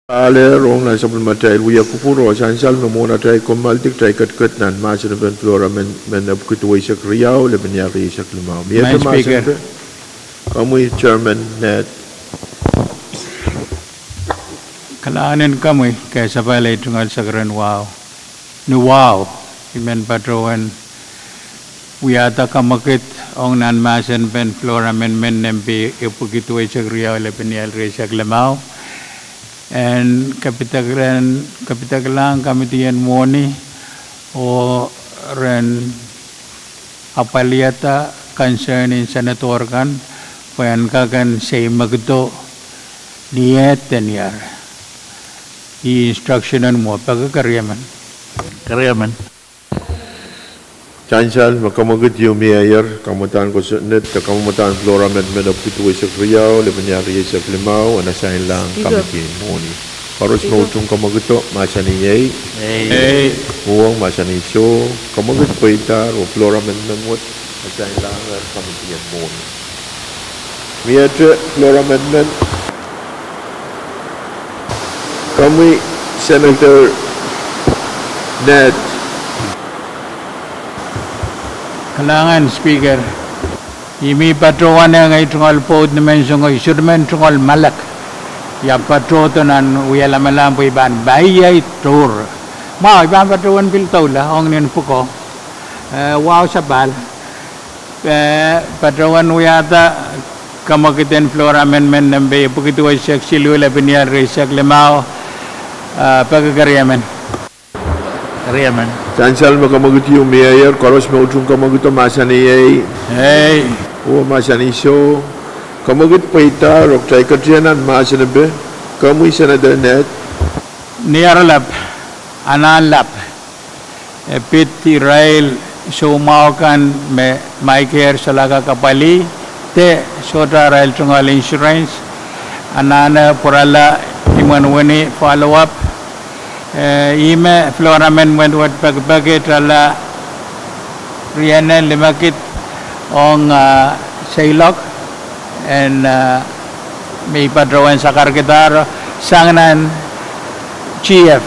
Ale rong na sabun matai luya kupuro sansal memona tai komaltik tai kat nan masin ben flora men ketua isak riau le ben yari isak limau. My speaker. Kamu chairman net Kalaanin kami kaya sabay lay tungal sa karen wow. No wow. Imen patroan. Wiyata kamakit ong nan masin ben flora men nempi ipukitua isak riau le ben yari isak limau. And kapitaglan kami tiyan moni o ren apaliata concerning senator kan payan kagan say magdo niyet tenyar I instructionan mo pagkakariyaman Chansal makamagit yung mayor kamutan ko net kamutan flora men ketua isak riau le ben yari isak limau anasain lang kami tiyan moni. Harus mautong kamagito masani yay. Pwuhng masani so kamagit paitar o flora men memot asain lang kami tiyan moni. Miyatre flora men kami Senator Ned Kalangan speaker imi patroan nga itungal pod na mensong isurmen tungal malak ya patroto nan uyala malampo iban bayay tour ma iban patroan piltawla ong nin puko wow sabal patroan uyata kamakiten flora men nambe pukitu ay silu la binyal resak lemao pagkakariyaman Chansal makamagit yung mayor karos mautong kamagito masani yay. O masani so kamagit paitar o tay katriyanan masani be kamu Senator Ned Niyaralap analap pit Israel sumao kan may care salaga kapali te sota rail tungal insurance anana purala imanwani follow up ime flora men went pagpagit ala riana limakit ong sailok and may padrawan sa Kadkadaur sangnan chief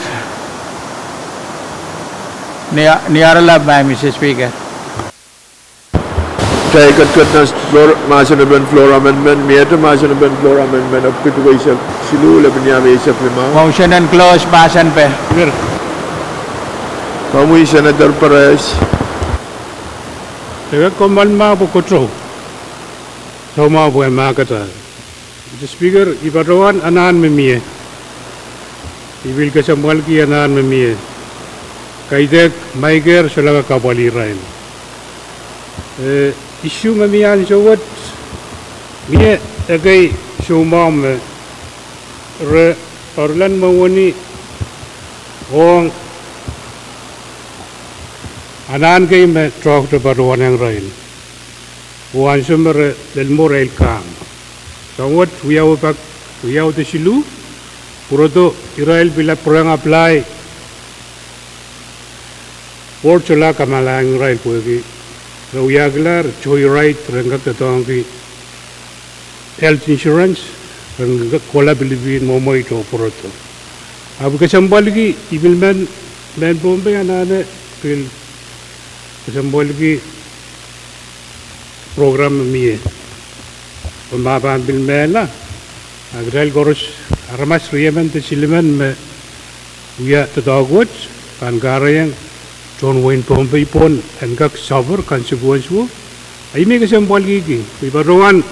niyarala by Mr. Speaker. Tay kat na masani ben flora men miyata masani ben flora men ketua isak silu le ben yari isak limau. Motion and close basan pe. Kamu Senator Pahrek Teka komalma po kutro. Sama po ang makata. Mr. Speaker, ipatawan anan memiye. Ibil kasamal ki anan memiye. Kaidek maiger selaga kapali rain. Isu memiyan sawat miye agay sumam re orlan mawani ong anan kay me trok to paruan yang rain. Wan sumber del moral kam. Sawat wiyaw to silu puro Israel bila perang apply Port chola kamalang Israel puegi Rauyaglar joy right rengak tatong ki health insurance rengak kola bilibin momo ito puro to. Abu kasambal ki ibil men Pohnpei anane pil kasambal ki program miye. Pembahasan bil mela agral goros aramas riyaman te siliman me uya tadagot kan garayang John Wayne Pohnpei pon engkak suffer consequence wo ay may kasambal ki ibaruan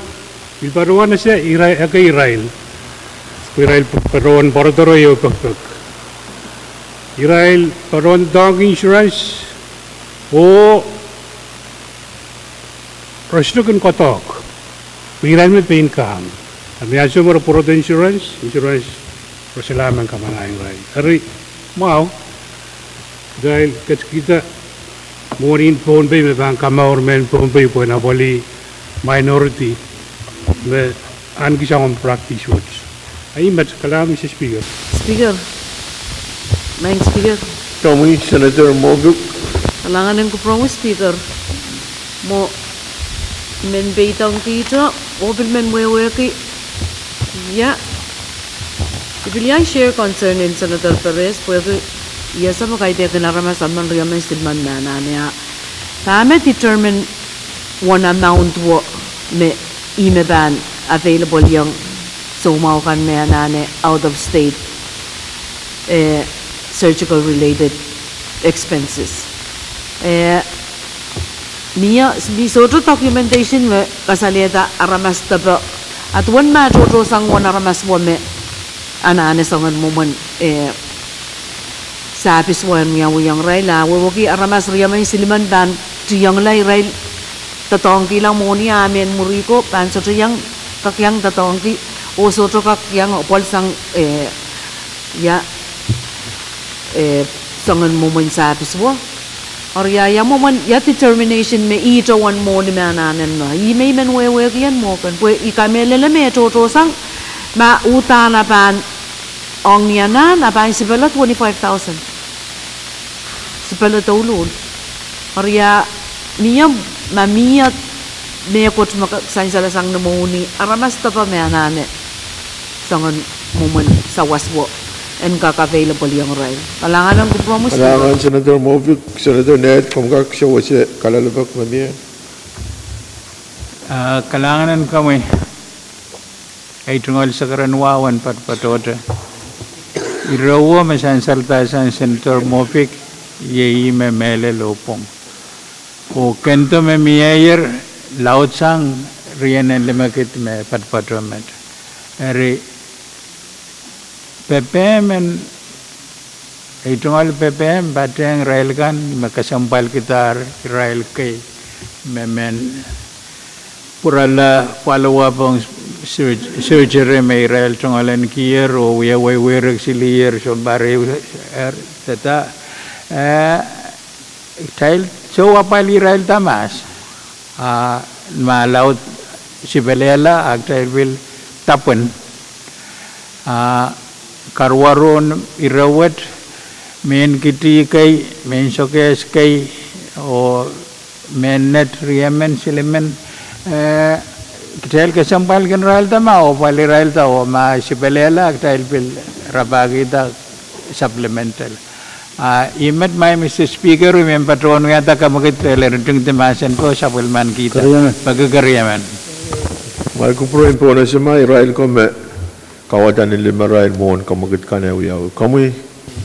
sa Israel paruan paratoro yo pagpag Israel paruan dog insurance o Rashno kan kotok Israel में पेन काम अभी आज जो मेरा पूरा insurance perselaman kamanaing rai hari mau dahil kita morin Pohnpei me bang kamaur men Pohnpei po na boli minority me an kisang practice words ay mat kalam Mr. Speaker Main Speaker Kami Senator Moguk alangan ko promise Speaker mo men beitang kita obil men wewe ki ya Ibilian share concern in Senator Perez, pwede iya sa mga kaya kinarama sa man riyaman silman na niya. Tama determine one amount wo me ime ban available yung sumaw kan me anane out of state surgical related expenses. Niya bisoto documentation me kasaleda aramas taba at one matter sang one aramas wo me anane sangan moment sapis wan yang yang rai la woki aramas riamay siliman ban tiyang lai rai tatong kilang mo ni amen muriko ban so yang kakyang tatong ki o so to kakyang opol sang ya sangan moment sapis wo or ya moment ya determination me ito one mo ni mananen no I may men we yan mo kan pwe ikamelele me to sang ma utana ban ang niya na nabayin si Bella 25,000. Si Bella taulun. Arya niya mamiyat niya kot makasang salasang namuni. Aramas tapa may anane. Sangan moment sa waswo. And kaka-available yung rail. Kalangan lang kupromus. Kalangan Senator Movic, Senator Ned, kumkak siya wasi kalalabak mamiya. Kalanganan kami ay tungkol sa karanwawan patpatota. Irawa masansalta sa Senator Movic yei me mele lopong. O kento me miyayer laut sang riyan en lemakit me patpatomet. Eri PPM en ay tungkol PPM bateng rail kan makasampal kita rail kay memen purala follow-up ang surgery may rail tungkalan kiyer o way auxiliar so bare tata tail so apali rail tamas malaut si belela agtail will tapen karwaron irawat men kiti kay men showcase kay o men net riemen silemen Kitail kesampal kan rail tama o pali rail ta o ma sipelela kitail pil rabagi ta supplemental. Imet may Mr. Speaker may patron yata kamakit leruntung timasan ko supplement kita pagkakariyaman. May kupurin po na siya may rail ko may kawadan ng lima rail mo kamakit ka na uyaw. Kamuy,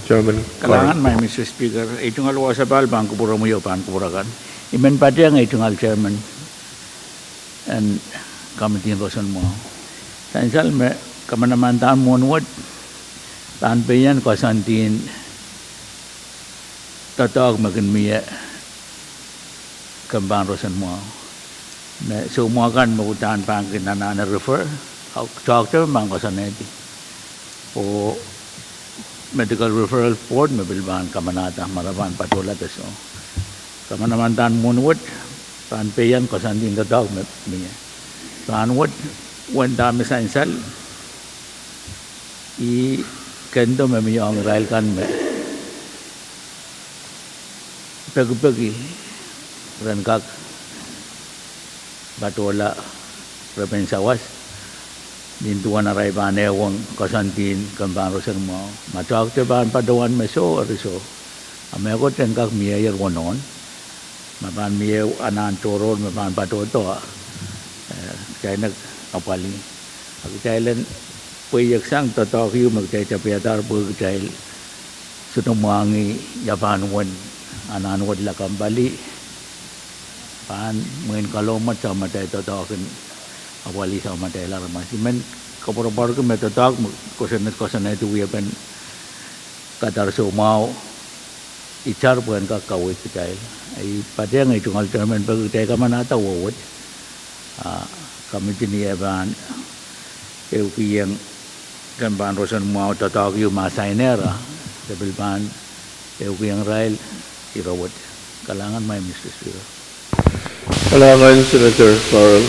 Chairman. Kalangan may Mr. Speaker, itong alwa sa balbang kupura mo yun, kupurakan. Imen pati ang itong Chairman. And committee person mo. Sansal me kamanamantaan mo nuwad tanpayan ko santin tatawag magin miya kambang rosan mo. Me sumuakan magutan pangkin na refer doctor mang ko saneti. O medical referral board mabilban kamanata maraban patulat so. Kamanamantaan mo nuwad tanpayan ko santin tatawag miya. Tanwad wan dami sansal I kendo memiyong rail kan me pagi rankak batola repensawas nintuan aray bane wong kasantin kambang rosan mo matawag te ban padawan meso ariso ameko tenkak miyer wonon maban miye anan toron maban patoto kaya nag-apali. Ako kailan puyak sang totoo kayo magtaytapiyatar po kaya sunumangi yapanuwan ananuwad lakang bali paan mungkin kalomat sa matay totoo kan apali sa matay laramas. Men kapurapar ko may totoo kusanat ito wiyapan katar sumaw ichar po ang kakawit kaya ay pati ang itong Entertaiment pag kaya ka manata wawad kami tiniyaban kaya kan rosan mau tatawag yung masainera sabil ban kaya rail irawat kalangan may Mr. Speaker. Kalangan Senator Carl.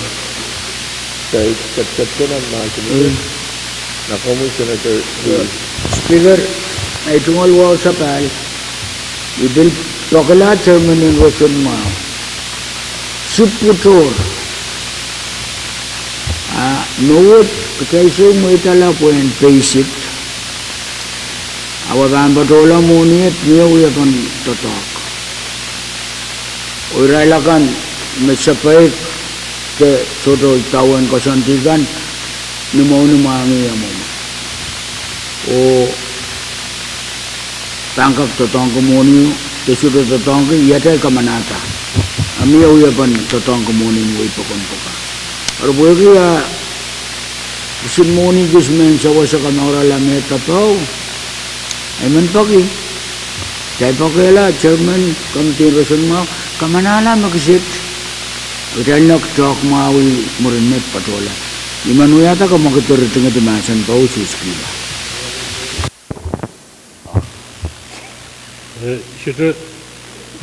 Kaya kat ko na mga Nako mo Senator Speaker, ay tungal wow sa pal ibil tokalat Chairman ng rosan mau suputor nuwot kaysa mo itala po yung basic Awaban patola moniet niya uya pan totok. Urailakan mesapay ke soto tawan kasantigan ni mau ni mangi amo. O tangkap totong kemoni kesudo totong ke yata kamanata. Ami uya pan totong kemoni mui pokon poka. Arbogi ya sin moni gismen sawasa kanora la meta pau. Amen pagi. Jai pakela chairman committee reson ma kamanala magsit. Udah nak talk maui murinet patola. Imanu yata ka makitur tengah dimasan pau suskila. Siya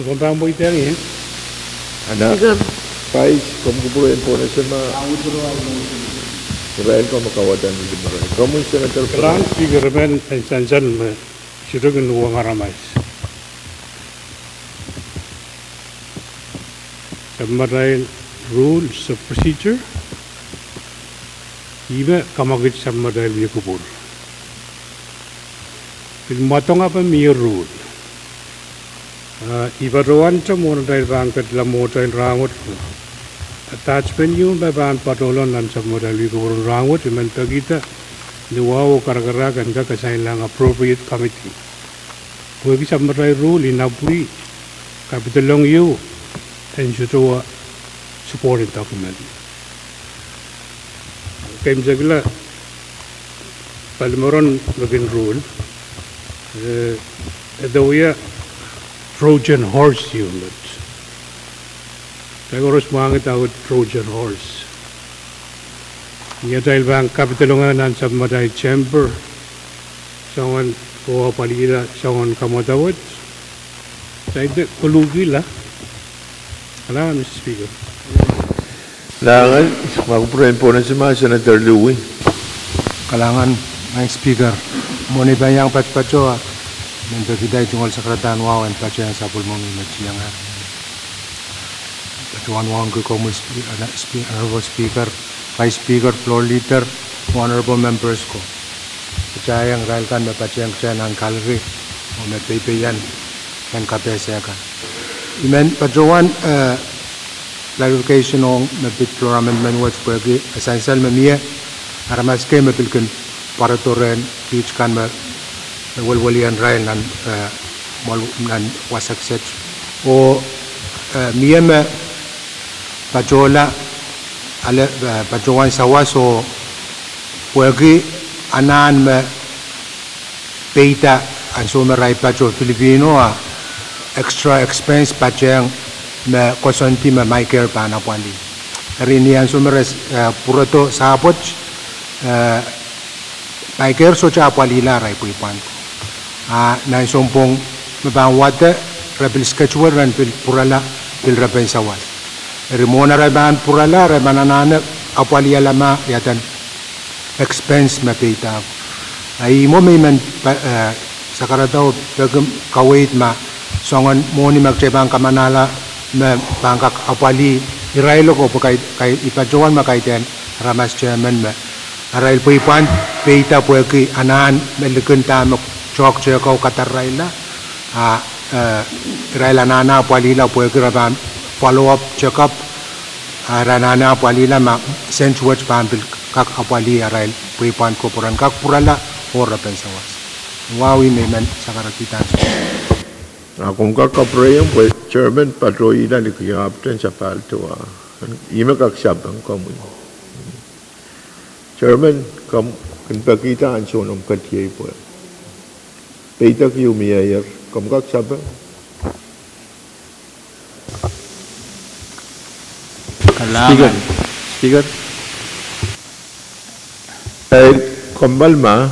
kumpang mo ito yan. Anak, Pais, kumkupuruin po na siya Israel ko makawadan di Maray. Kamu senator Kailangan speaker man san siya kan uang aramais. Samaray rules of procedure. Iba kamagit samaray liya kupur. Matong apa mere rule. Iba rawan sa muna dahil bangkat lamoto yung rangot. Attachment yung babaan patolon lang sa muna liya kupur rangot. Iman pagita Nuwaw karagaragan ka kasailang appropriate committee. Huwag sa maray rule inabui kapitalong yu and to supporting document. Kaya misagla palmaron login rule daw ya Trojan horse unit. Kaya oras mga tawag Trojan horse. Niya dahil bang kapitalungan ng sa maday chamber sangan o palila sangan kamatawad sa ito kulugi la alam Mr. Speaker Kailangan, magpupuruin po na si Senator Louie. Kalangan ng speaker muni ba yang patpacho ng pagkiday tungkol sa karatan wow and patcho yang sa pulmong imagiyang patuan wow ko como speaker Vice Speaker, Floor Leader, Honorable Members ko. Kacayang rahal kan mapachayang kacayang ang kalri o may pipiyan ng kapesya ka. Imen, patrawan clarification ng mapit floor amendment words pwede essential mamiya aramas kayo mapilkan para to rin teach kan mawalwalian rahal ng wasak set o miya ma patrola ale patungan sawaso wagi anan me peita ang sumeray patro Filipino extra expense pacheng me kosonti me Michael panapwali rini ang sumeres purato sapot Michael so cha apwali la ray puipan na sumpong mabawate rebel sketchwer ran purala pil repen sawas Rimona reban purala rebanana apwali alama yatan expense mapita ay mo may man sakarataw pagam kawait ma songon moni magtebang kamanala na bangkak apwali irailo ko kay ipajuan makaiten ramas chairman ma arail puipan peita pueki anan melukun tamok chok cheko kataraila iraila nana apwali la pueki raban follow-up check-up ranana apwalila ma sent words pambil kak apwali arail puipan ko puran kak purala ora pensawas wawi memen sakarakitan Kung kakaprayang po, Chairman, patroy na ni Captain sa palto. Ima kaksabang kamu. Chairman, kung pakita ang sunong katiyay po. Peita kayo miyayar, kung kaksabang. Kailangan. Speaker. Dahil kumbalma,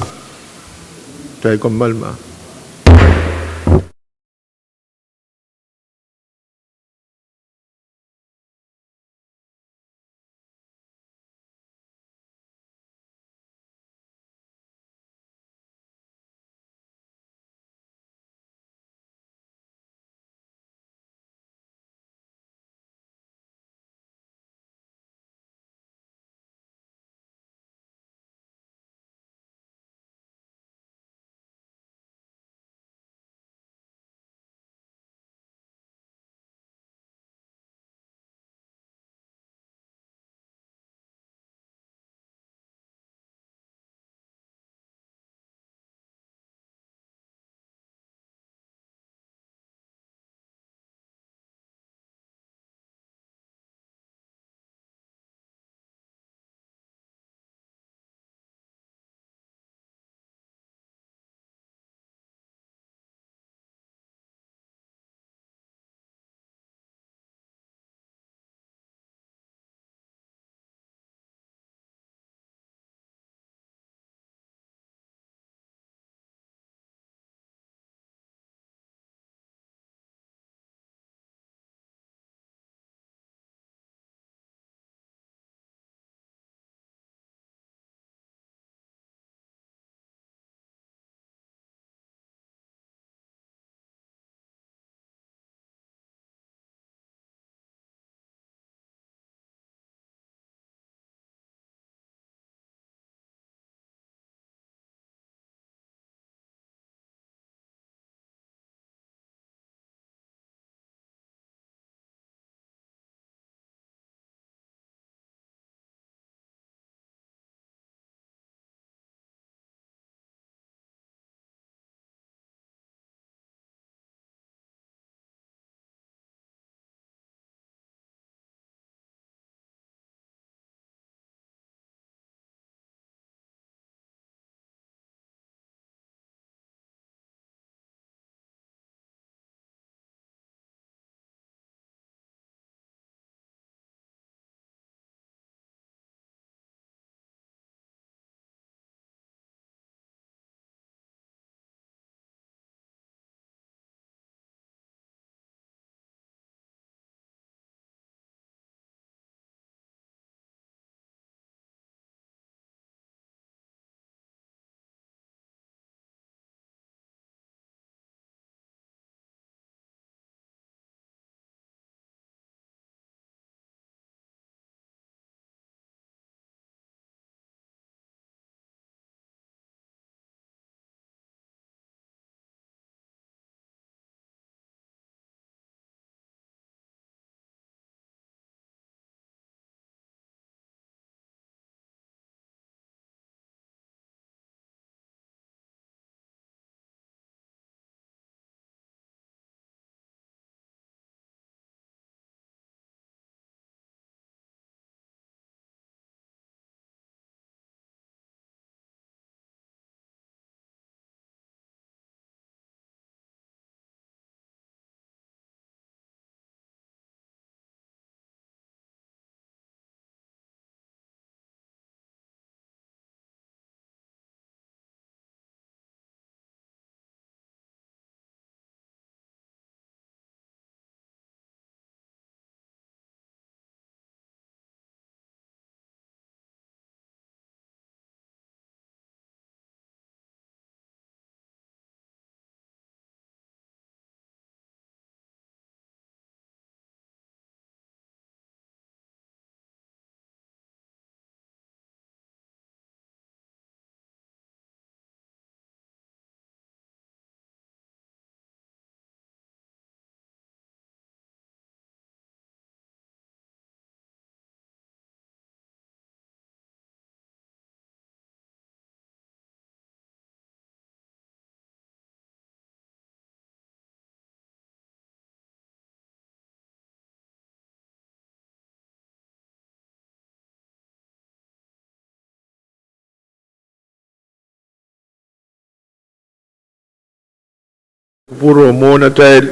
Puro mona tayo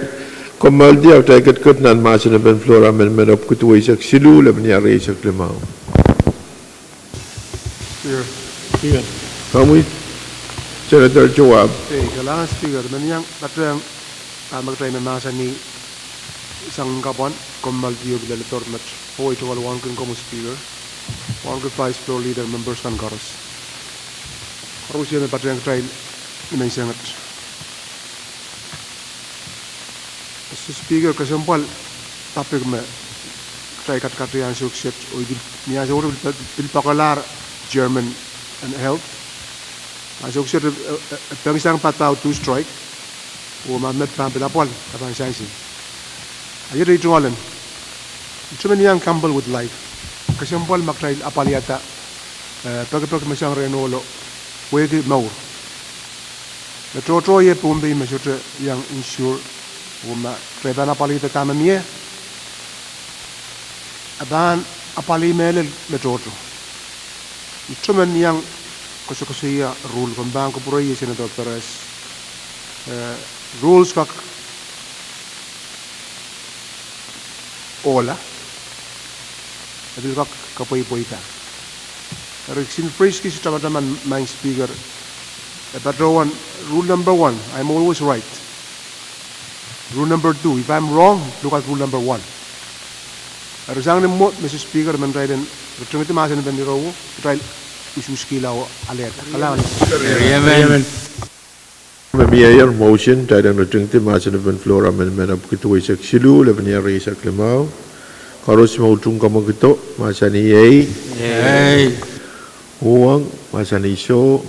kamal dia tayo kat nan masa na ben flora men up kutu isak silu le ben yari isak lemau. Speaker. Kamu Senator jawab. Kailangan speaker men yang patrang magtay na masa ni isang kapan kamal dia bila letor mat. Hoy to wal wan kun como speaker. Wan kun vice floor leader members kan karos. Karos yan patrang try ni sangat. Speaker kesampal topik me try kat yang sukses o niya sa ulo pilpakalar German and health sukses pengisang patau to strike o mamet pam pilapol kapang science ayo dito ngalan ito man yang campbell with life kesampal maktay apaliata pagpag masang renolo wege maur na trotro ye Pohnpei masyute yang insure Uma reba na pali te kama mie aban apali mele le toto ituman yang kosokosia rule kon banko puro ye Senator Perez rules kak ola abil kak kapoy poita reksin phrase kisi tamadaman main speaker patrowan rule number 1 I'm always right. Rule number 2, if I'm wrong, look at rule number 1. Arizang ni mo, Mr. Speaker, man tayo din, return ito masin ng Rowo, tayo isuskila o alerta. Kailangan. Yemen. Mayor motion tayo din return ito masin ng Flora Amendment up kito isak silu, laban niya isak limaw. Karos mautung kamag ito, masan ni Yay. Pwuhng, masan ni So.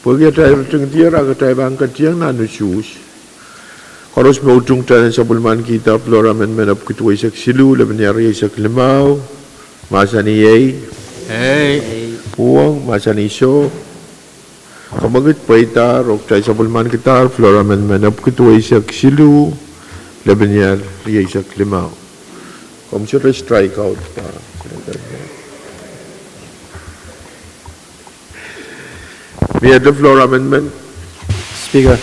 Pwede tayo return ito, raga tayo bangkat yang nanusyus. Karos mautung tayo sa bulman kita Flora Amendment up kito isak silu, laban niya isak limaw. Masan ni Yay. Pwuhng, masan ni So. Kamagit paita, rok tayo sa bulman kita Flora Amendment up kito isak silu, laban niya isak limaw. Computer strike out pa. We had the floor amendment. Speaker.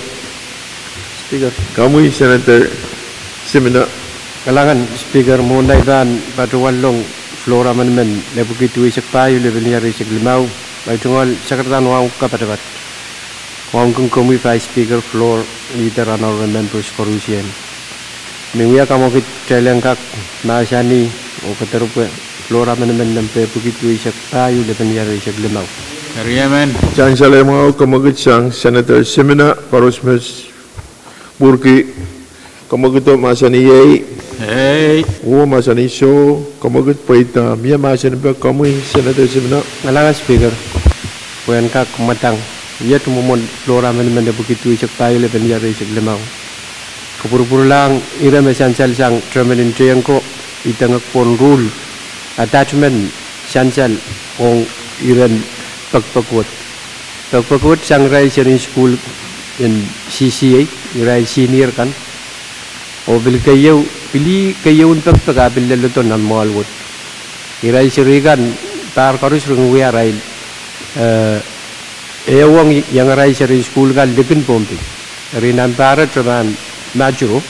Kamu Senator Simina. Kailangan Speaker muna iban patuwalong floor amendment na begitu isak payo level niya isak limaw. May tungol sekretary wang kapatapat. Wang kung kumi Vice Speaker floor leader honorable members corruption. Mingya kamu kita lengkap masani o keterupa floor amendment nampe begitu isak payo level niya isak limaw. Yemen. Jangan salah mau kamagit sang Senator Simina parosmes burki kamagit masani Yay. Masani So kamagit paita miya masani ba kamu Senator Simina. Kailangan Speaker. Puan kak matang. Ia tumumon floor amendment na begitu isak payo level niya isak limaw. Kapur-pur lang ira mesansal sang terminal yang ko itangak pon rule attachment sansal ong iran pagpagwat sang rai sharing school in CCA rai senior kan o bil kayo pagpagabil lalo to nan malwot rai shirigan tar karus rungwi rai ewang yang rai sharing school kan dipin Pohnpei rinan para traban Majuro,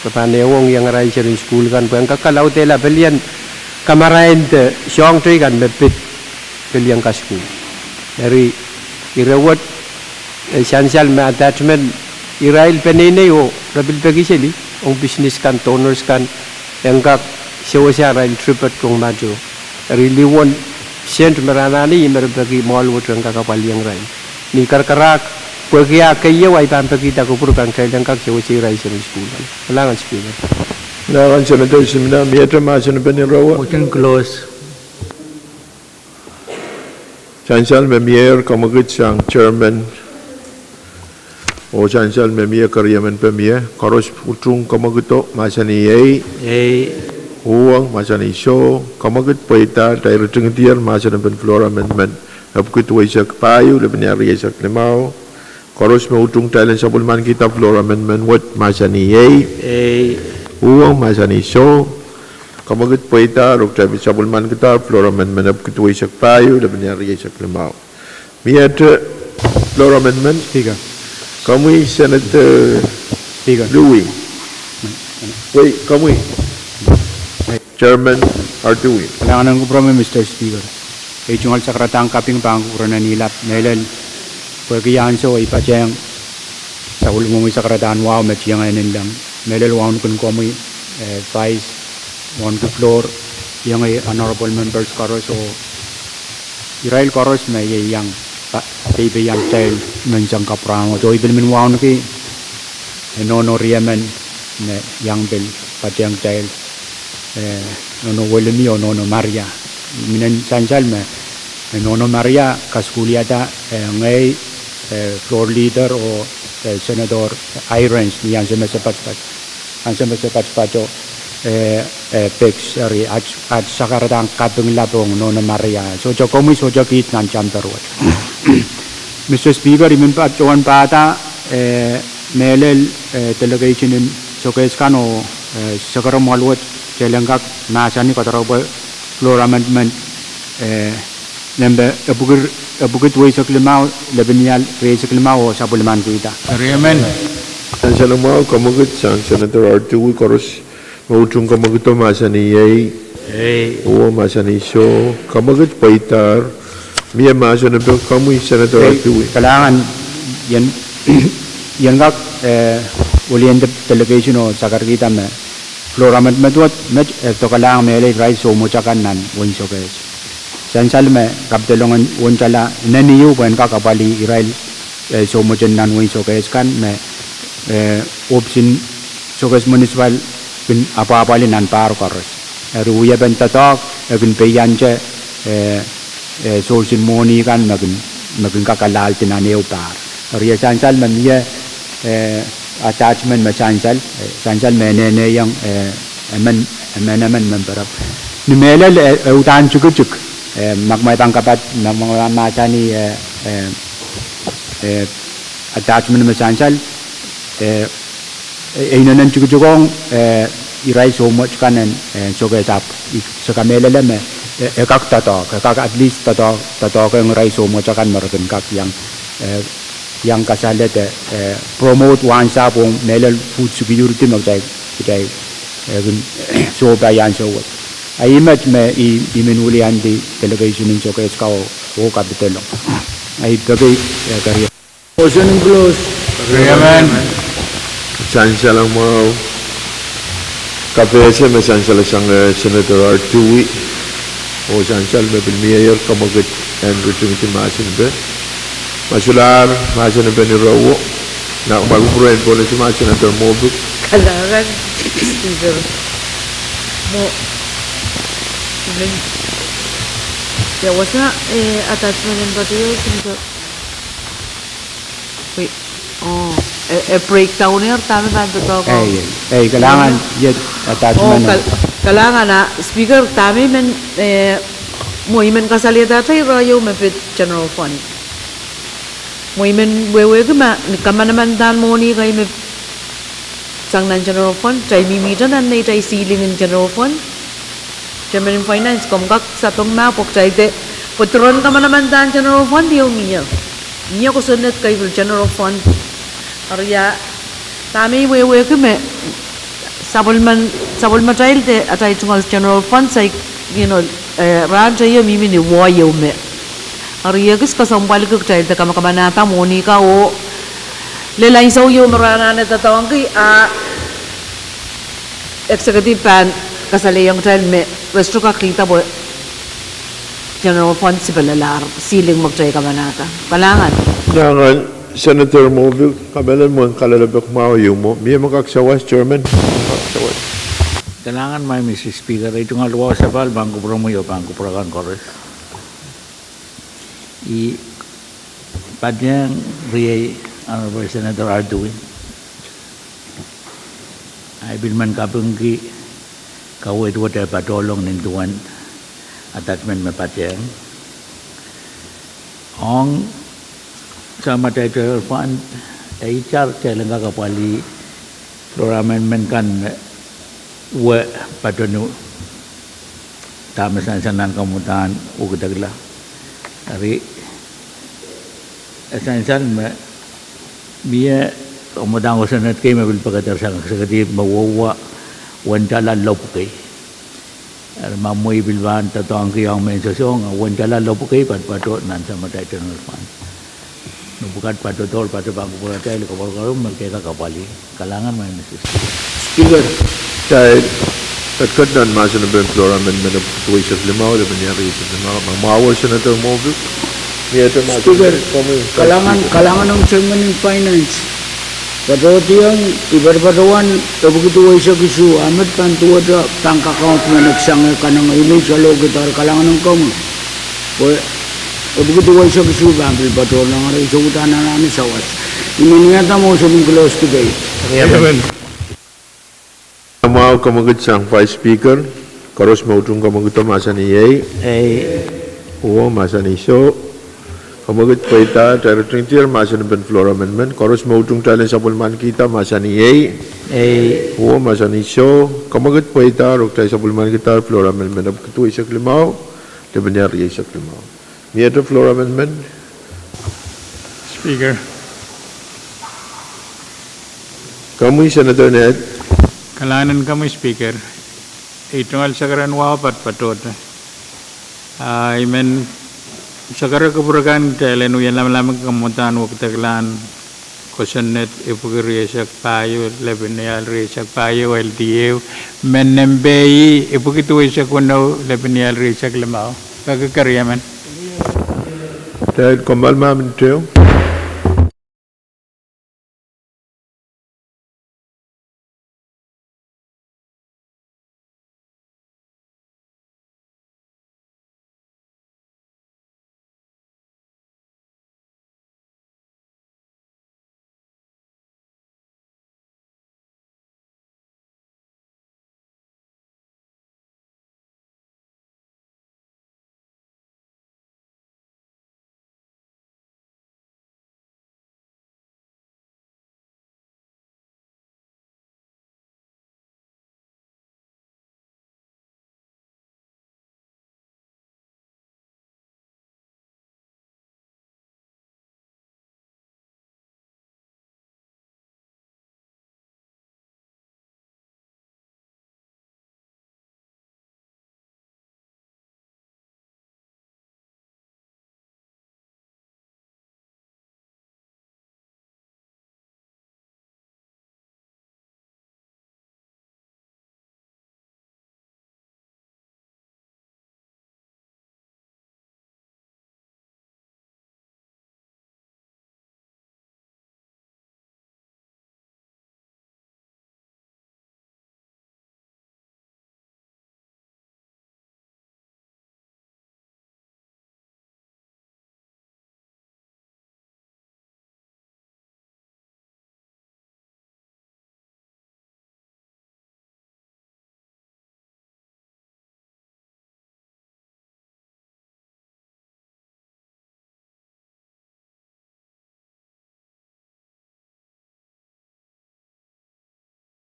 kapan ewang yang rai sharing school kan, puang kakalau tela belian kamarain te siang tu kan bepit belian ka school. Dari irawat essential me attachment irail penene yo rabil pagi seli, ong business kan toners kan, yang kak sewa rail tripet kong Majuro. Dari liwon sent meranani merbagi mall wotang kakapal yang rail. Ni karkarak Pwuhng kayo ay pampakita ko puro kang kailang kak siya rai sa school. Kailangan Speaker. Kailangan Senator Simina. Miyatra masan ba ni Rawa? Motion close. Chancel Mayor kamagit sang Chairman o Chancel Mayor Karyaman Premier Karos utung kamagito masan ni Yay. Pwuhng masan ni So kamagit paita tayo return tier masan ng Floor Amendment. Apkito isak payo laban niya isak limaw. Karos mautung tayo sa bulman kita floor amendment what masani Yay. Pwuhng masani So. Kamagit po ita rok tayo sa bulman kita floor amendment up kito isak payo laban niya isak limaw. Miyat floor amendment. Speaker. Kamu Senator Speaker. Dewey. Wait, Kamui. Chairman Dewey. Kailangan ko promo, Mr. Speaker. Kay chungal sa karatang kaping pangkura na nilap. Nailal, pagkayaan so, ipachayang sa ulong mo sa karataan, wow, matiyang ayun lang. Nailal, wow, kun ko mo, vice, one to floor, yung honorable members karos, so, Israel karos, may yang, baby yang child, nansang kapramo. So, ibil min wow, naki, nono riyaman, yang bil, patiyang child, nono Williamio, nono Maria. Minan sansal me nono Maria kaskuliata ngay floor leader o senador Irons niyan sa masapatpat ang sa masapatpato pex ari at sakaratang kapeng labong nono Maria so jokomi so jokit nan champerwat Mr. Speaker imin pa chuan pata melel delegation in sokeskano sakaramwalwat jelengkak nasani kataraw floor amendment number abugit way sa klimaw labanyal way sa klimaw sa pulman kita Amen. Salam mau kamagut sang Senator Dewey koros mautung kamagut masa ni yai o masa ni so kamagut paitar miya masa na bil kamu Senator Dewey kailangan yan gak ulian delegation o sakar kita me floor amendment wat to kailangan may right so mo chakan nan win so guys sansal me kaptelongan won chala naniyu kwen kakapali Israel so mo chen nan win so guys kan me option so guys municipal bin apa-apali nan par karos ruya ben tatok bin peyanche sourcing money kan magin kakalal tinaneu par riya sansal me miye attachment में सांसल मैंने yang member of निमेलल उतान चुक magmay pangkapat magmay masani attachment में सांसल inanan chukong irai so much kanan so guys up sa kamelala me kak at least tato kang irai so much kan maraton kak yang kasalit promote one sa pong melal food security magtay so bayan so what ay imat me iminulian di delegation in so kaya kao o kapitalo ay bagay kariya Motion in close. Amen. Sansalang mau KPS me sansal sang Senator Dewey o sansal me bil mayor kamagut and returning masin be Masular, macam apa ni rawo, nak magumpulkan boleh cuma macam nanti mobil. Kailangan speaker mo there was na attachment in particular wait a breakdown here tama ba ito ko kailangan yet attachment kailangan na speaker tama men mo imen kasalita tayo rayo mapit general fund mo imen wewe kama naman dan mo ni kay me sang nan general fund try mimita nan nay try ceiling in general fund Chairman in Finance komkak sa tong mapok try te putron kama naman dan general fund diyo niya ko sunod kay general fund arya tami wewe kame sabol man try te atay tungal general fund say ran tayo mimi ni wayo me Arya kis kasombal ko child ka makamanata Monica o lelay so yo marana na tatawang ki executive pan kasali yung child me resto ka kita bo general fund si balalar ceiling magtay ka manata kalangan Jangan Senator Mobile kabelan mo kalalabak mao yung mo miya makaksawas chairman Kailangan may Mr. Speaker ito nga luwa sa bal bangko promo yo bangko prakan kores I Pwuhng Rie Honorable Senator Dewey ay bilman kapungki kawit wata patolong nintuan attachment me Pwuhng ong sama title fund ay char telengga kapali floor amendment kan we patonu tamasan sanan kamutan ugdagla ari essential me biya kemudian ko sanat kay mabil pagkatar sa sakati mawawa wantala lopukay mamoy bilban tatong kiyang mensasong wantala lopukay patpato nan sa matay tanong pan nubukat pato tol pato bangku puratay kapal karum magkaya kapali kalangan man Speaker. Dahil Kadkadaur masa na ben Flora amendment of Pwuhng limau le benyari limau mawawal senator mobil Speaker, kalangan ng chairman in finance. Patuloy ang ibarbaruan begitu isa kisu amat pantua da tangka account na nagsanga ka ng ilay sa logitar kalangan ng kamu. Begitu isa kisu bambil patuloy ng aray sa utana namin sa was. Iminiyata mo sa mong close to gay. Mau kamagat sang Vice Speaker, karos mautong kamagat masa ni Yei, masa ni So, kamagat paita Director Tier masa ni Ben Flora Amendment, karos mautong talent sa pulman kita masa ni Yei, masa ni So, kamagat paita rukta sa pulman kita Flora Amendment of Ketua Isak Limau, lebenyar Isak Limau. Miata Flora Amendment. Speaker. Kamu Senator Ned. Kalanan kami Speaker. Itungal sakaran wapat patot. Imen sakara keberkan telenu yang lama-lama kemutan waktu kelan kosenet ipugir resak payu lebenial resak payu LDU menembei ipugitu resak kono lebenial resak lemau kagakariya man. Dahil kembal mamin teo.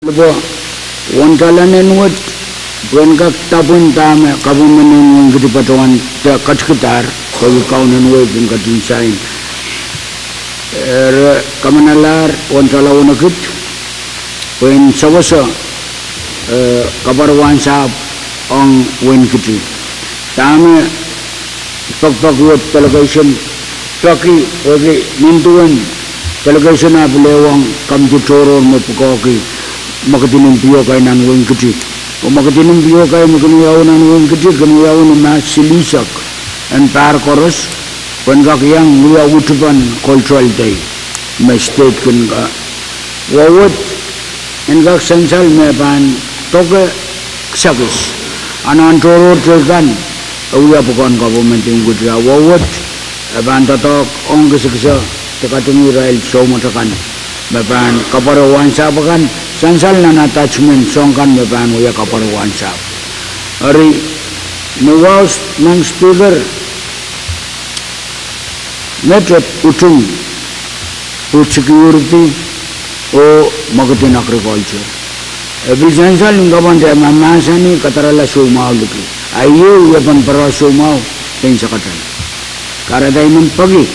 Lepas wantalan enwat bukan tapun tama kabumen yang gede patuan Kadkadaur bagi kawan enwat yang kadinsain kamanalar wantala unakit pen sawasa kabarwan sab ang wen kiti tama pagpagwat television traki bagi nintuan television abulewang kamjutoro mapukoki makatinumpio kay nan wing kiti o makatinumpio kay makaniyaw nan wing kiti kaniyaw na masilisak and parkoros pangkakyang muya utupan cultural day may state kan ka wawat and kak sensal may pan toke sakis anan toror terkan uya pukon government yung kiti wawat pan tatok ong kisa tekatungi rail show matakan may pan kaparawan sabakan sansal na attachment songkan mepan uya kaparwan sab. Ari nuwaus ng speaker metret utung food security o magatin agriculture. Every sansal ng kapan tayo mamasani katarala sumaw liki. Ayaw yapan para sumaw tayo sa katan. Karaday ng pagi.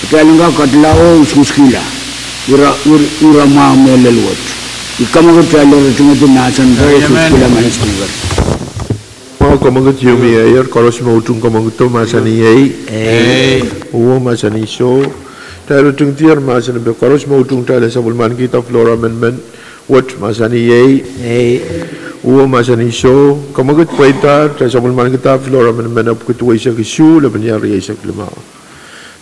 Ito alin ka kadlao uskuskila. irama melelwat ikamaga trailer tungo nasan rai sukila manis speaker mau kamagut yumi ayer koros mau tung kamaguto masani ei uwo masani so tayo tung tiar masani be koros mau tung tayo sabul man kita floor amendment what masani ei uwo masani so kamagut paita tayo sabul man kita floor amendment ap kutu isa kisu laban yari isa klima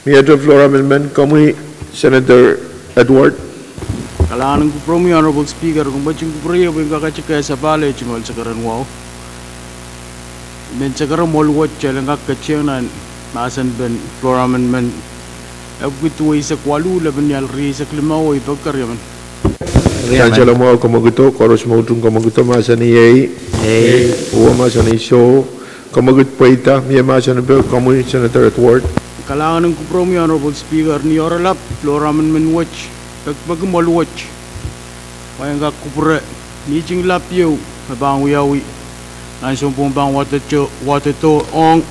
mi ato floor amendment kami Senator Edward. Kailangan ko promi Honorable Speaker kung ba't yung kupriyo ba yung kakachika sa bale chimol sa karan wow. Ben sa karan molwat siya lang kakachiyang na maasan ben floor amendment. Abito ay sa kwalu laban niya alri sa klimaw ay pagkaryaman. Sansya lang mo kamaguto, koros mo itong kamaguto maasan ni Yay. Uwa maasan ni So. Kamagut pa ita, miya maasan na ba kamu Senator Edward. Kailangan ng kupromi Honorable Speaker ni Oralap, floor amendment watch, magmol watch. Kaya nga kupre, ni jing lapyo, mabang uyawi. Nansong pong bang water to on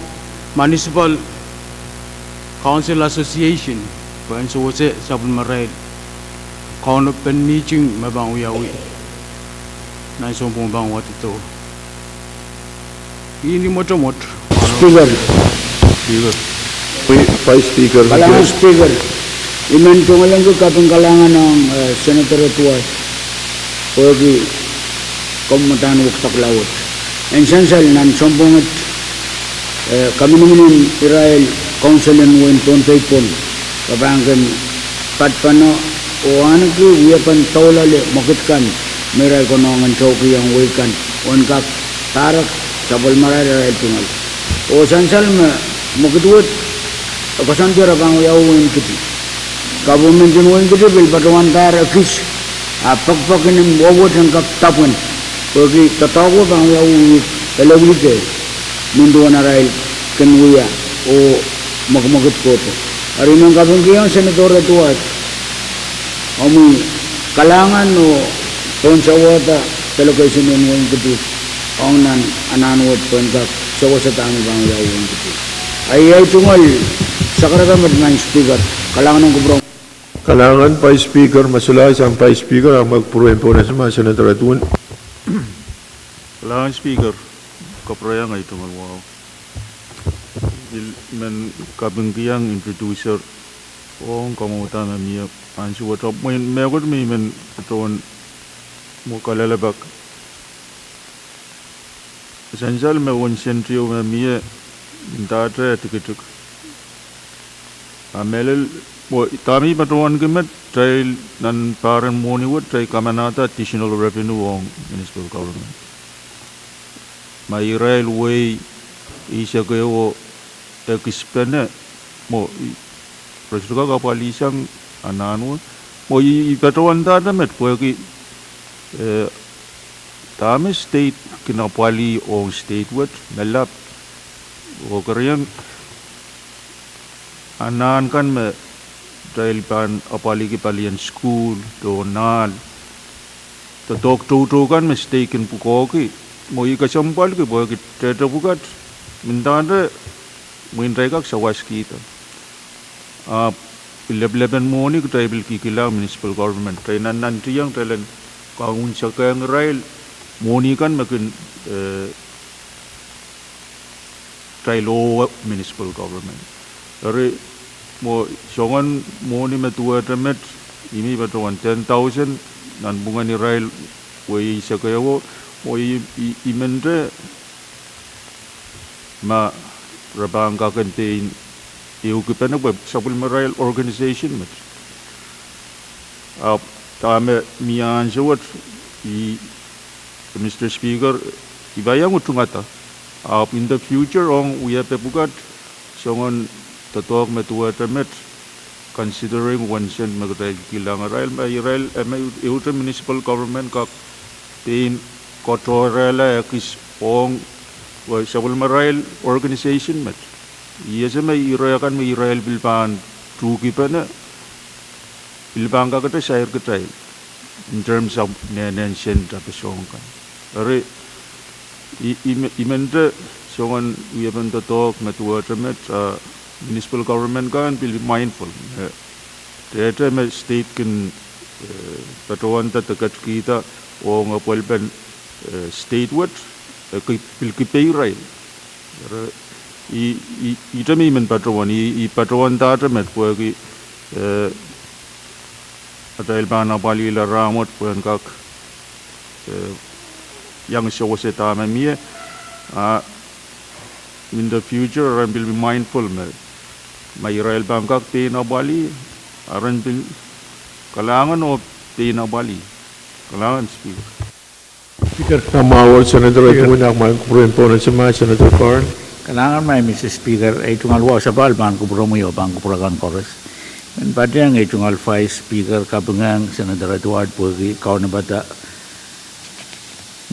Municipal Council Association. Kaya so wase sabon maray. Kaya na pen ni jing mabang uyawi. Nansong pong bang water to. Ini motor. Speaker. Vice Speaker. Kalangan Speaker. Iman ko ngayon ko kapang kalangan ng Senator Edward. Pwede kumatan waktak lawat. And sansal nan sompongat kami naman Israel Council and Wayne Pohnpei pon. Kapangkan patpano o anak ko wiyapan taulale makitkan meral ko nongan chowki ang wikan. Onkak Pahrek sabal maray Israel tungal. O sansal makitwat Kasanti rabang uyawin kiti. Government in kiti bil patuan tar fish. Pagpakin ng wawot ng kaptapan. Pagi tatawa bang uyawin elawite. Munduan na rail kanwaya o magmagat ko to. Ari nang kabungkiyang Senator Edward. Amoy kalangan o tonsawata location ng uyawin kiti. Ang nan ananwat pangkap sawa sa tami bang uyawin kiti. Ay tungal Sakaratan man Speaker, kalangan ng kubrong. Kalangan Vice Speaker, masula isang Vice Speaker ang magpuruin po na sa mga Senator Edwin. Kalangan Speaker, kapraya nga ito malwaw. Men kabingkiyang introducer, o kamutan na miya, ansi watap mo yun, mayagod may men itoon mo kalalabak. Essential may 1 century o miya, intatre tikituk. Amelel mo tami patuan kemet trail nan paren moni wot trail kamanata additional revenue on municipal government. Mai railway isa kayo expend mo presruka kapalisang ananu mo patuan tada met po ki tami state kinapali o state wot melap o karyan anan kan me trail pan apali ki palian school donal to doctor kan mistaken pukoki mo i kasampal ki boy ki teta pukat mintanda muinrai kak sawas kita leban moni ki tribal ki kila municipal government trainan nan tiyang trailan kaun sakang rail moni kan makin trailo municipal government Dari mo songan mo ni metua temet ini batuan 10,000 nan bunga ni rail wei sakayawo mo imente ma rabang ka contain eu kipena web sabul rail organization met tame mian jawat Mr. Speaker ibayang utungata in the future on we have bukat songan Tatok metua temet considering 1 cent magray kilang rail may municipal government kak tin kotorela kis Pwuhng wa sabul rail organization met iya may irayakan may rail bilpan tuki pa na bilpan ka kata share ka in terms of nenen tapos kan ari imende songan we have to talk metua temet municipal government kan be mindful Tete me state kin patawan ta takat kita o nga pwelben state wat pilkipay rail. I tami men patawan I patawan ta met pwegi atail bana bali la ramot pwen kak yang show se ta me mie in the future I will be mindful me may rail bangkak te na bali aran bil kalangan o te na bali kalangan speaker. Speaker, Kamawar, Senator, ay kung inak kumpruin po na sama, Senator Carr. Kailangan may Mr. Speaker, ay tungal wa sa bal, bang kupro mo yo, bang kuprakan kores. Men padang ay tungal Vice Speaker, Pwuhng, Senator Edward, Pwuhng, kau na bata,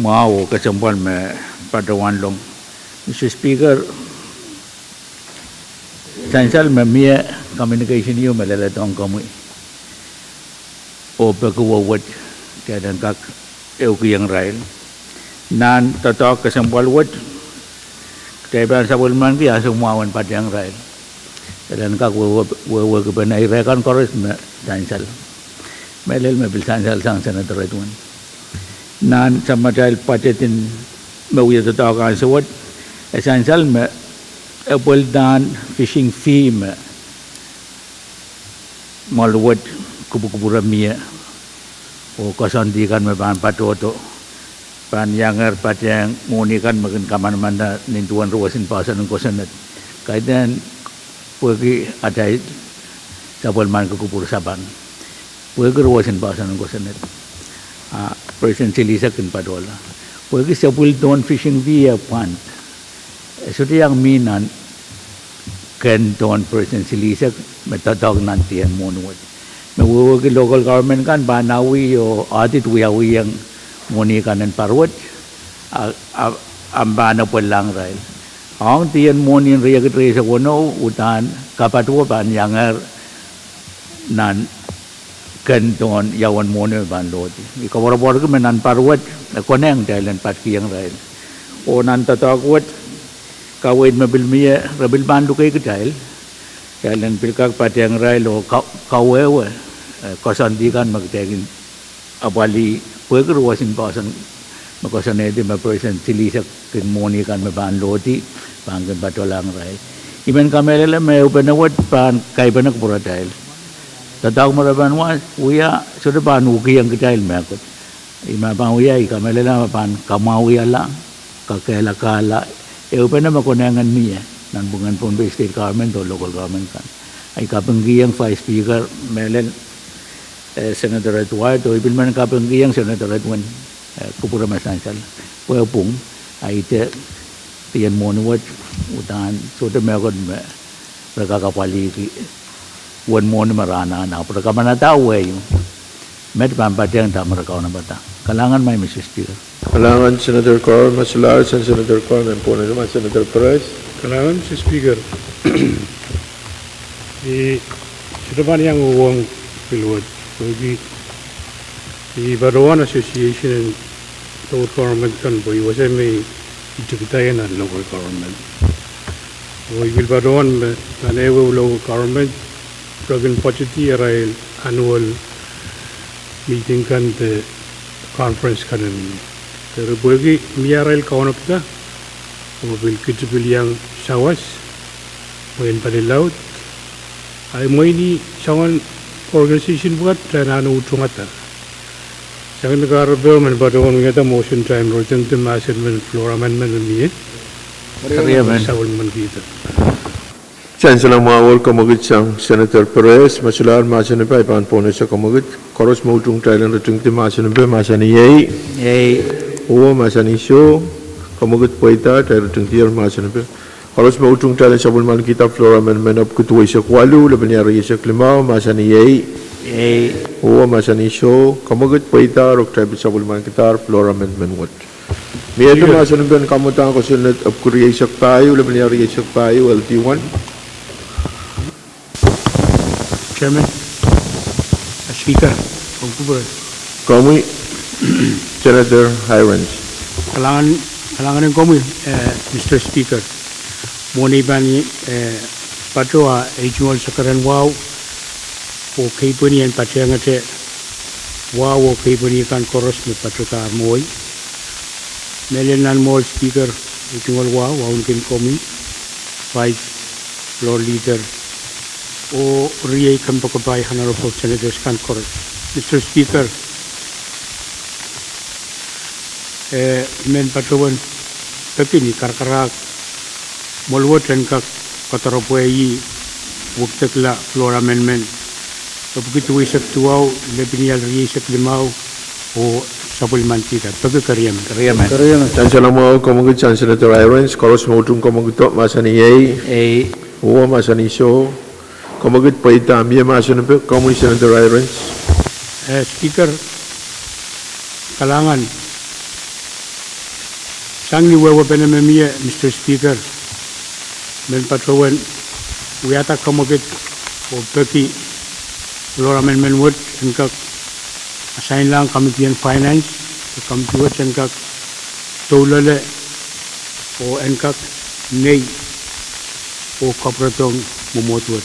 mau kasampan me padawan long. Mr. Speaker, sansal me mia communication yo malalatong kamu. O pagkuwawad, kaya dan kak, yang rail nan tatok kesempal wad teban sabul man ki asu muawan padang rail dan kak wo ke benai rekan kores me dansal melel me bil dansal sang senator tuan nan sama dal patetin me wi tatok an sewad essential me apple dan fishing fee me malwad kubu-kubu ramia o kasanti kan me ban patoto pan yanger patang muni kan makin kaman manda nintuan ruasin pasan ng kosanat kaidan pwegi ada sabol man ko kupur saban pwegi ruasin pasan ng kosanat President Silisa kin padola pwegi sabul don fishing via pond so yang minan kan don President Silisa metadog nantian monuat Mewuwag local government kan banawi o audit wiyawi yang muni kanan parwat ang bana po lang rail. Ang tiyan muni riyagat riya sa kono utan kapatwa ban yangar nan kanton yawan muni ban lodi. Ikawara-wara ko menan parwat na koneng dahil pat kiyang rail. O nan tatakwat kawid mabilmiya rabil bandu kay kadahil kailan pilkak patang rail o kawewe kasandikan magtagin abali pwede ruwasin pasan makasanedi ma-present Silisa kin muni kan maban loti bangkan patolang rail iman kamelele may upanawad pan kaibanak pura dahil tatawag maraban wa uya sudah pan uki yang kadail makot ima pan uya kamelele pan kamawi ala kakela-kala upan na makunangan niya nan bungan Pohnpei state government o local government kan ay kapanggiyang Vice Speaker Melen Senator Edward o ibilman kapanggiyang Senator Edward kupura masansal Pwuhng ay ite tiyan monuwat utan sudah mekod me prakakapali wan monu marana na prakamanata way met pampateng ta marakaw na bata kalangan may Mr. Speaker Kalangan Senator Carr, Masular, Senator Carr, and po na naman Senator Perez. Kailangan si Speaker sinaban yang uwang pilwad bagi di Barawan Association and local government kan boy wasa may itikitayan na local government boy bil Barawan nanewe local government program pachiti arail annual meeting kan the conference kan pero bagi miarail kawan kita mobil kecil yang sawas main pada laut ay mo ini sangan organisation buat dan anu utungata sangan negara government pada orang kita motion time rotan tu masih floor amendment ni sawal man kita Chancellor Mawar kamagit sang Senator Perez, Masular, Masan pa ipan po na sa kamagit koros mo utung Thailand rotung ti Masan pa Masan yay uwa Masan isyo kamagit po ita tayo rotung ti Masan pa Koros mo utung Thailand sa bulman kita floor amendment of kutuway sa kwalu laban niya rin sa klimaw Masan yay uwa Masan isyo kamagit po ita rok tayo sa bulman kita floor amendment what Miya ito Masan pa kamutang ko sunod of kuriya sa payo laban niya rin sa payo LT1 Chairman, Speaker, Kami, Senator Hirons. Kalangan ng kami, Mr. Speaker, muna ba ni Patwa, Ejungol sa Karanwaw, o keipuni en patenga te wa o keipuni kan koros me patrika moi melenan mall speaker itingol wa unkin komi vice floor leader o riei kan pakabai honorable senators kan koros Mr. Speaker men patuan pekini karkarak molwot en kak kataropoyi wuktekla floor amendment begitu isak tuau lebinial isak limau o supplementita pagkakariam dan selama komong Senator Irons koros mautung komong to masani yei o masani so komong paita amia masani pe komong Senator Irons Speaker kalangan sangi wewa penememia Mr. Speaker men patrawan wiata komogit o peki floor amendment wood engkak assign lang Committee on Finance Committee wood engkak tolale o engkak nei o kapratong mumot wood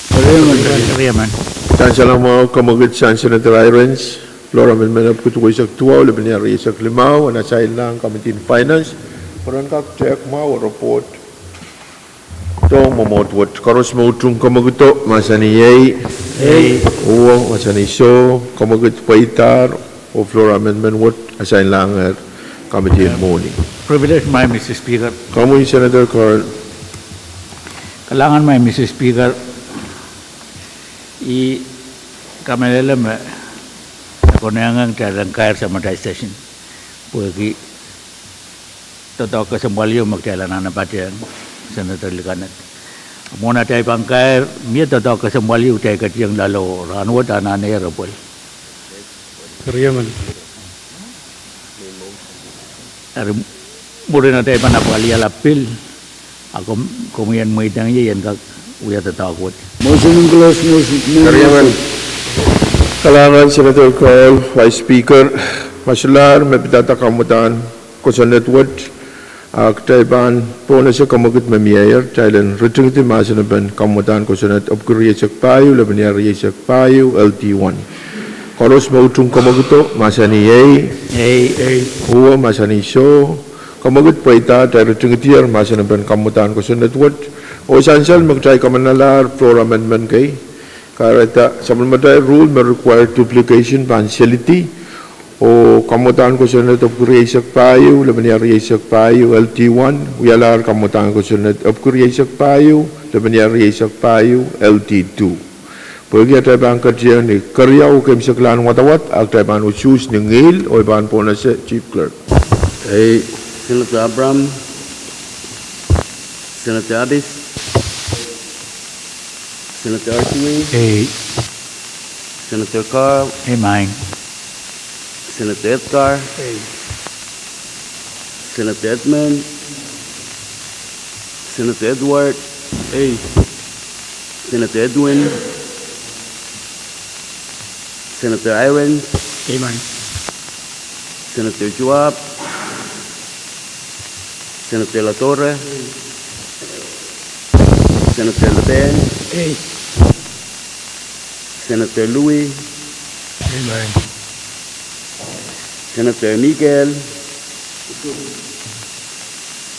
dan selama komong Senator Irons floor amendment ketua isak tua lebih ni isak limau ana assign lang Committee on Finance perangkap cek mau report tong momot wot koros mautung komaguto masani yei uang masani so komagut paitar o floor amendment wot assign langer committee morning Privilege my Mr. Speaker. kamu Senator Carl Kalangan my Mr. Speaker I kamelele me koneangang tarang kair sama station pergi toto kesembalio magjalan anak patian Senator Likanat. Mona tay pangkair mia toto kesembalio tay katiang lalo ranwat anane rapol. Kariaman Ari murina tay panapali alapil. Ako kumian muitang yan kag uya tatakot. Motion to close motion. Kariaman kalangan Senator Carl Vice Speaker Masular mepitata kamutan kusanet wot Aktaiban pona sa kamagut mamiayar Thailand retrungti masanaban kamutan kusanet upgrade payu labaniar yesak payu LT1 koros mautung kamaguto masani yei huwa masani so kamagut paita Thailand retrungtiar masanaban kamutan kusanet wot o sansal magtay kamanalar floor amendment kay karata supplementary rule may require duplication partiality o kamutan ko sunod of kuryesak payo labaniar yesak payo LT1 uyalar kamutan ko sunod of kuryesak payo labaniar yesak payo LT2 pagi atay bang kerja ni karyaw kem seklan watawat atay ban usus ni ngil o ban pona sa chief clerk Senator Abram, Senator Abis, Senator Archie, Senator Carl, Mine. Senator Edgar, Senator Edmund, Senator Edward, Senator Edwin, Senator Irons, Senator Joab, Senator La Torre, Senator LePen, Senator Louis, Senator Miguel,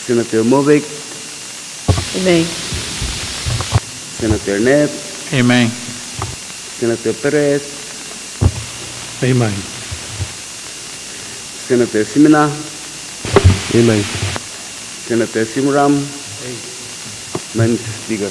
Senator Movic, Amen. Senator Neb, Amen. Senator Perez, Amen. Senator Simina, Amen. Senator Simram, Madam Speaker.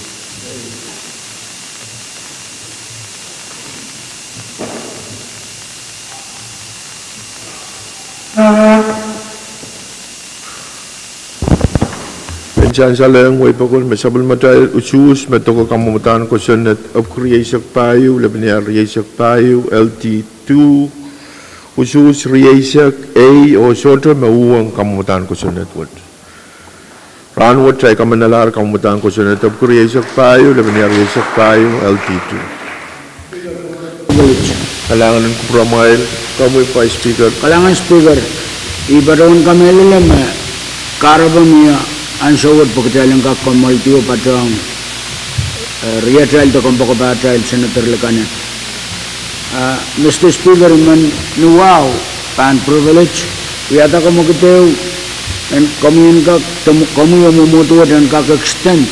Pencan salang way pagul masabal matay usus matoko kamutan ko sunod of kuryesak payo labaniar yesak payo LT2 usus riyesak A o soto mauwang kamutan ko sunod wot ranwat tay kamanalar kamutan ko sunod of kuryesak payo labaniar yesak payo LT2 kalangan ng kupramail kamu Vice Speaker Kalangan speaker, ibaron kami lilam karabamia ansawad pagkatalang kamaltiyo patang reatrial to kumpakabatrial Senator Lekanan. Mr. Speaker, man nuwaw pan privilege yata ka magitew and komun ka komu yung mumutuwa dan kaka-extend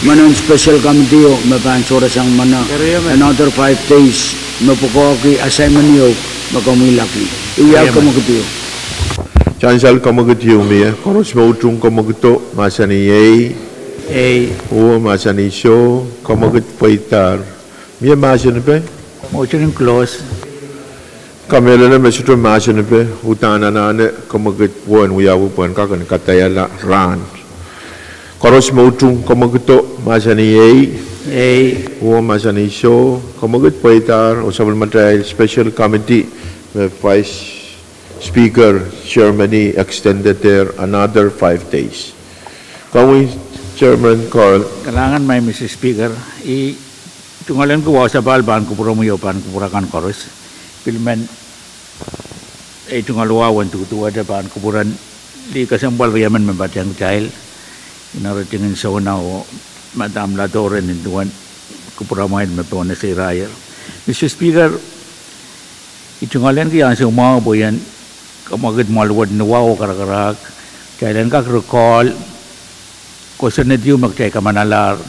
manan special committee mapan sora sang mana another 5 days mapukoki assignment yo makamilaki iya ka magitew Chansal kamagitiyo miya, koros mautung kamagito, masani yay, o masani show, kamagit paitar. Miya masani pe? Motion close. Kamela na mesutro masani pe, utana na ne kamagit buwan uyawu buwan kakan katayala ran. Koros mautung kamagito, masani yay, o masani show, kamagit paitar, o sabal matay special committee, Vice Speaker, Chairman extended there another 5 days. Kami, Chairman Carl. Kailangan may Mr. Speaker, tungalan ko sa balban ko puro mo yopan ko purakan koros. Pilmen, tungalwa wan tutuwa da pan ko puran di kasambal yaman membatang child. Inaratingin sa una o Madam Ladoren induan ko pura mo me pona si Ryer. Mr. Speaker, tungalan ko yan sa umawa po yan kamagid malwad na wow karakarak kailan ka recall ko sa nadyo magtay ka manalar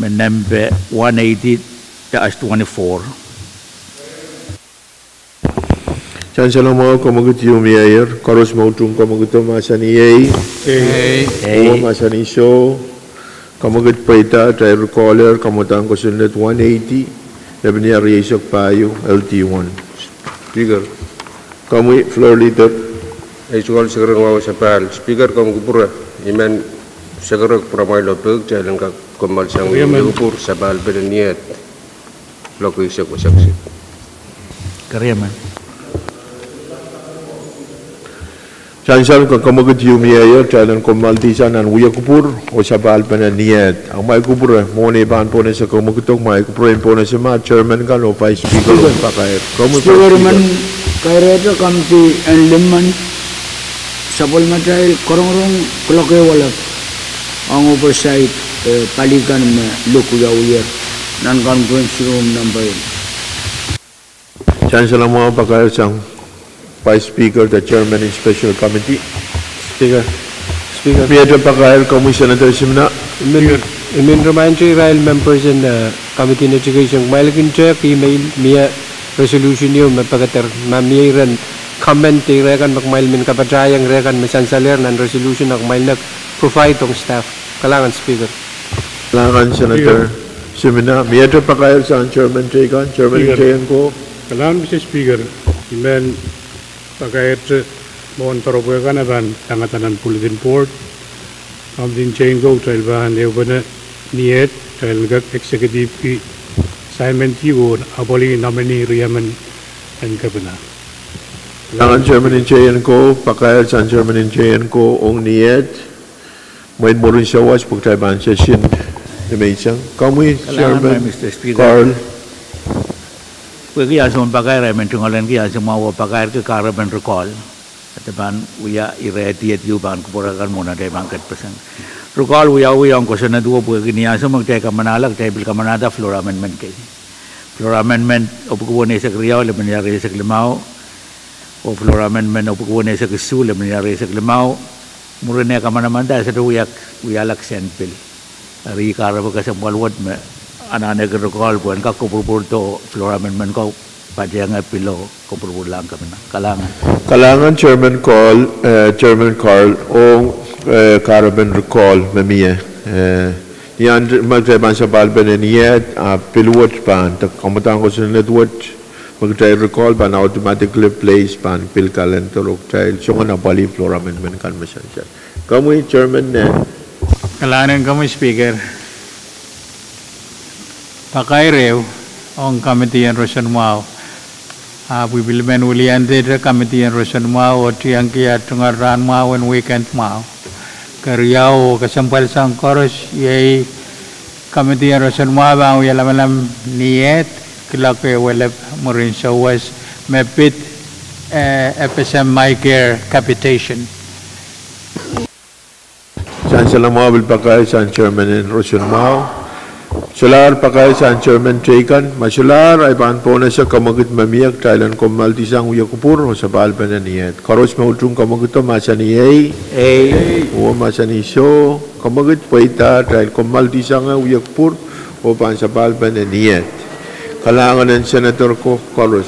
menembe 180-24 Chan sa lang mga kamagit yung mayor, karos mautung kamagit ang masani yay, o masani show, kamagit paita, try recaller, kamutang ko sunod 180, labi niya reyesok payo, LT1. Speaker, kami floor leader. Isual sekarang wawa sapal. Speaker kamu kupura. Iman sekarang pramai lopek jalan kak kemal sang kupur sapal berniat. Laku isak wasaksi. Kariaman. Chansal ka kamagit yung mayor, jalan kemal tisan an uya kupur o sapal berniat. Ang may kupur mo na iban po na sa kamagitok, may kupur po na sa mga chairman ka o vice speaker o pakayat. Speaker man kaireta committee and limman sapol matay korong kloke wala ang oversight palikan me lukuya uyer nan conference room number Chansal ang mga pakayat sang vice speaker, the chairman in special committee. Speaker. Medyo pakayat kami senator simna. Imin remind you Israel members in Committee on Education, malaking check email miya resolution yun mapagatar mamiran comment rekan magmail min kapadrayang rekan misansaler nan resolution magmail nag provide tong staff kalangan speaker Senator Simina medyo pakayat sa chairman Jagan Jayan ko Kalangan Mr. Speaker, imen pakayat mohon perobohan aban tangatanan bulletin board Kamdin chain go trail bahan leobana niat trail gak executive ki assignment yun aboli nominee riyaman and kabana. Ang Chairman in Jayan ko pakayat sa Chairman in Jayan ko ong niat may mo rin siya was pagtayban session ni Maysang. Kami Chairman Carl. Pwede yan sa mga pakay remen tungalan kaya sa mga pakay ka karaban recall. At ban uya ireti at yuban kupurakan muna day bangkat pesan. Recall uya ang ko sa nadua pwede niya sa magtay ka manalag tay bil ka manada floor amendment kay. Floor amendment upukuan sa kriyaw le mangyari sa Klimao o floor amendment upukuan sa Kisu le mangyari sa Klimao. Mura niya ka manamanda sa uya lak senpil. Ari karaba ka sa walwad me anane ka recall puan ka kupurto floor amendment ko Padiyang pilo ko lang kami na Kalangan Chairman Carl ong caravan recall mamiya. Yan magtayban sa balban niya piluwat pan kamatang ko sa network magtay recall ban automatically place pan pil kalentro child so nga bali floor amendment kan masan siya. Kamu Chairman na Kalangan kami Speaker. Pakay rew ang committee and Roshan Mao. We will be ulian the committee and Roshan Mao o tiyang kaya tungaran Mao and weekend Mao. Karyao kasampal sang koros yay committee and Roshan Mao bang uyalamalam niyet kilake walap murin sa was mepit FSM my care capitation. Saan sila mga bilpakay sa Chairman in Roshan Mao Solar pakai san chairman Trekan, masolar ay pan pona sa kamagit mamiyak Thailand komal tisang uya kupur o sa balban na niyat. Karos mautrong kamagito masaniyay, o masaniso, kamagit paita Thailand komal tisang uya kupur o pan sa balban na niyat. Kalangan ng senator ko, Karos.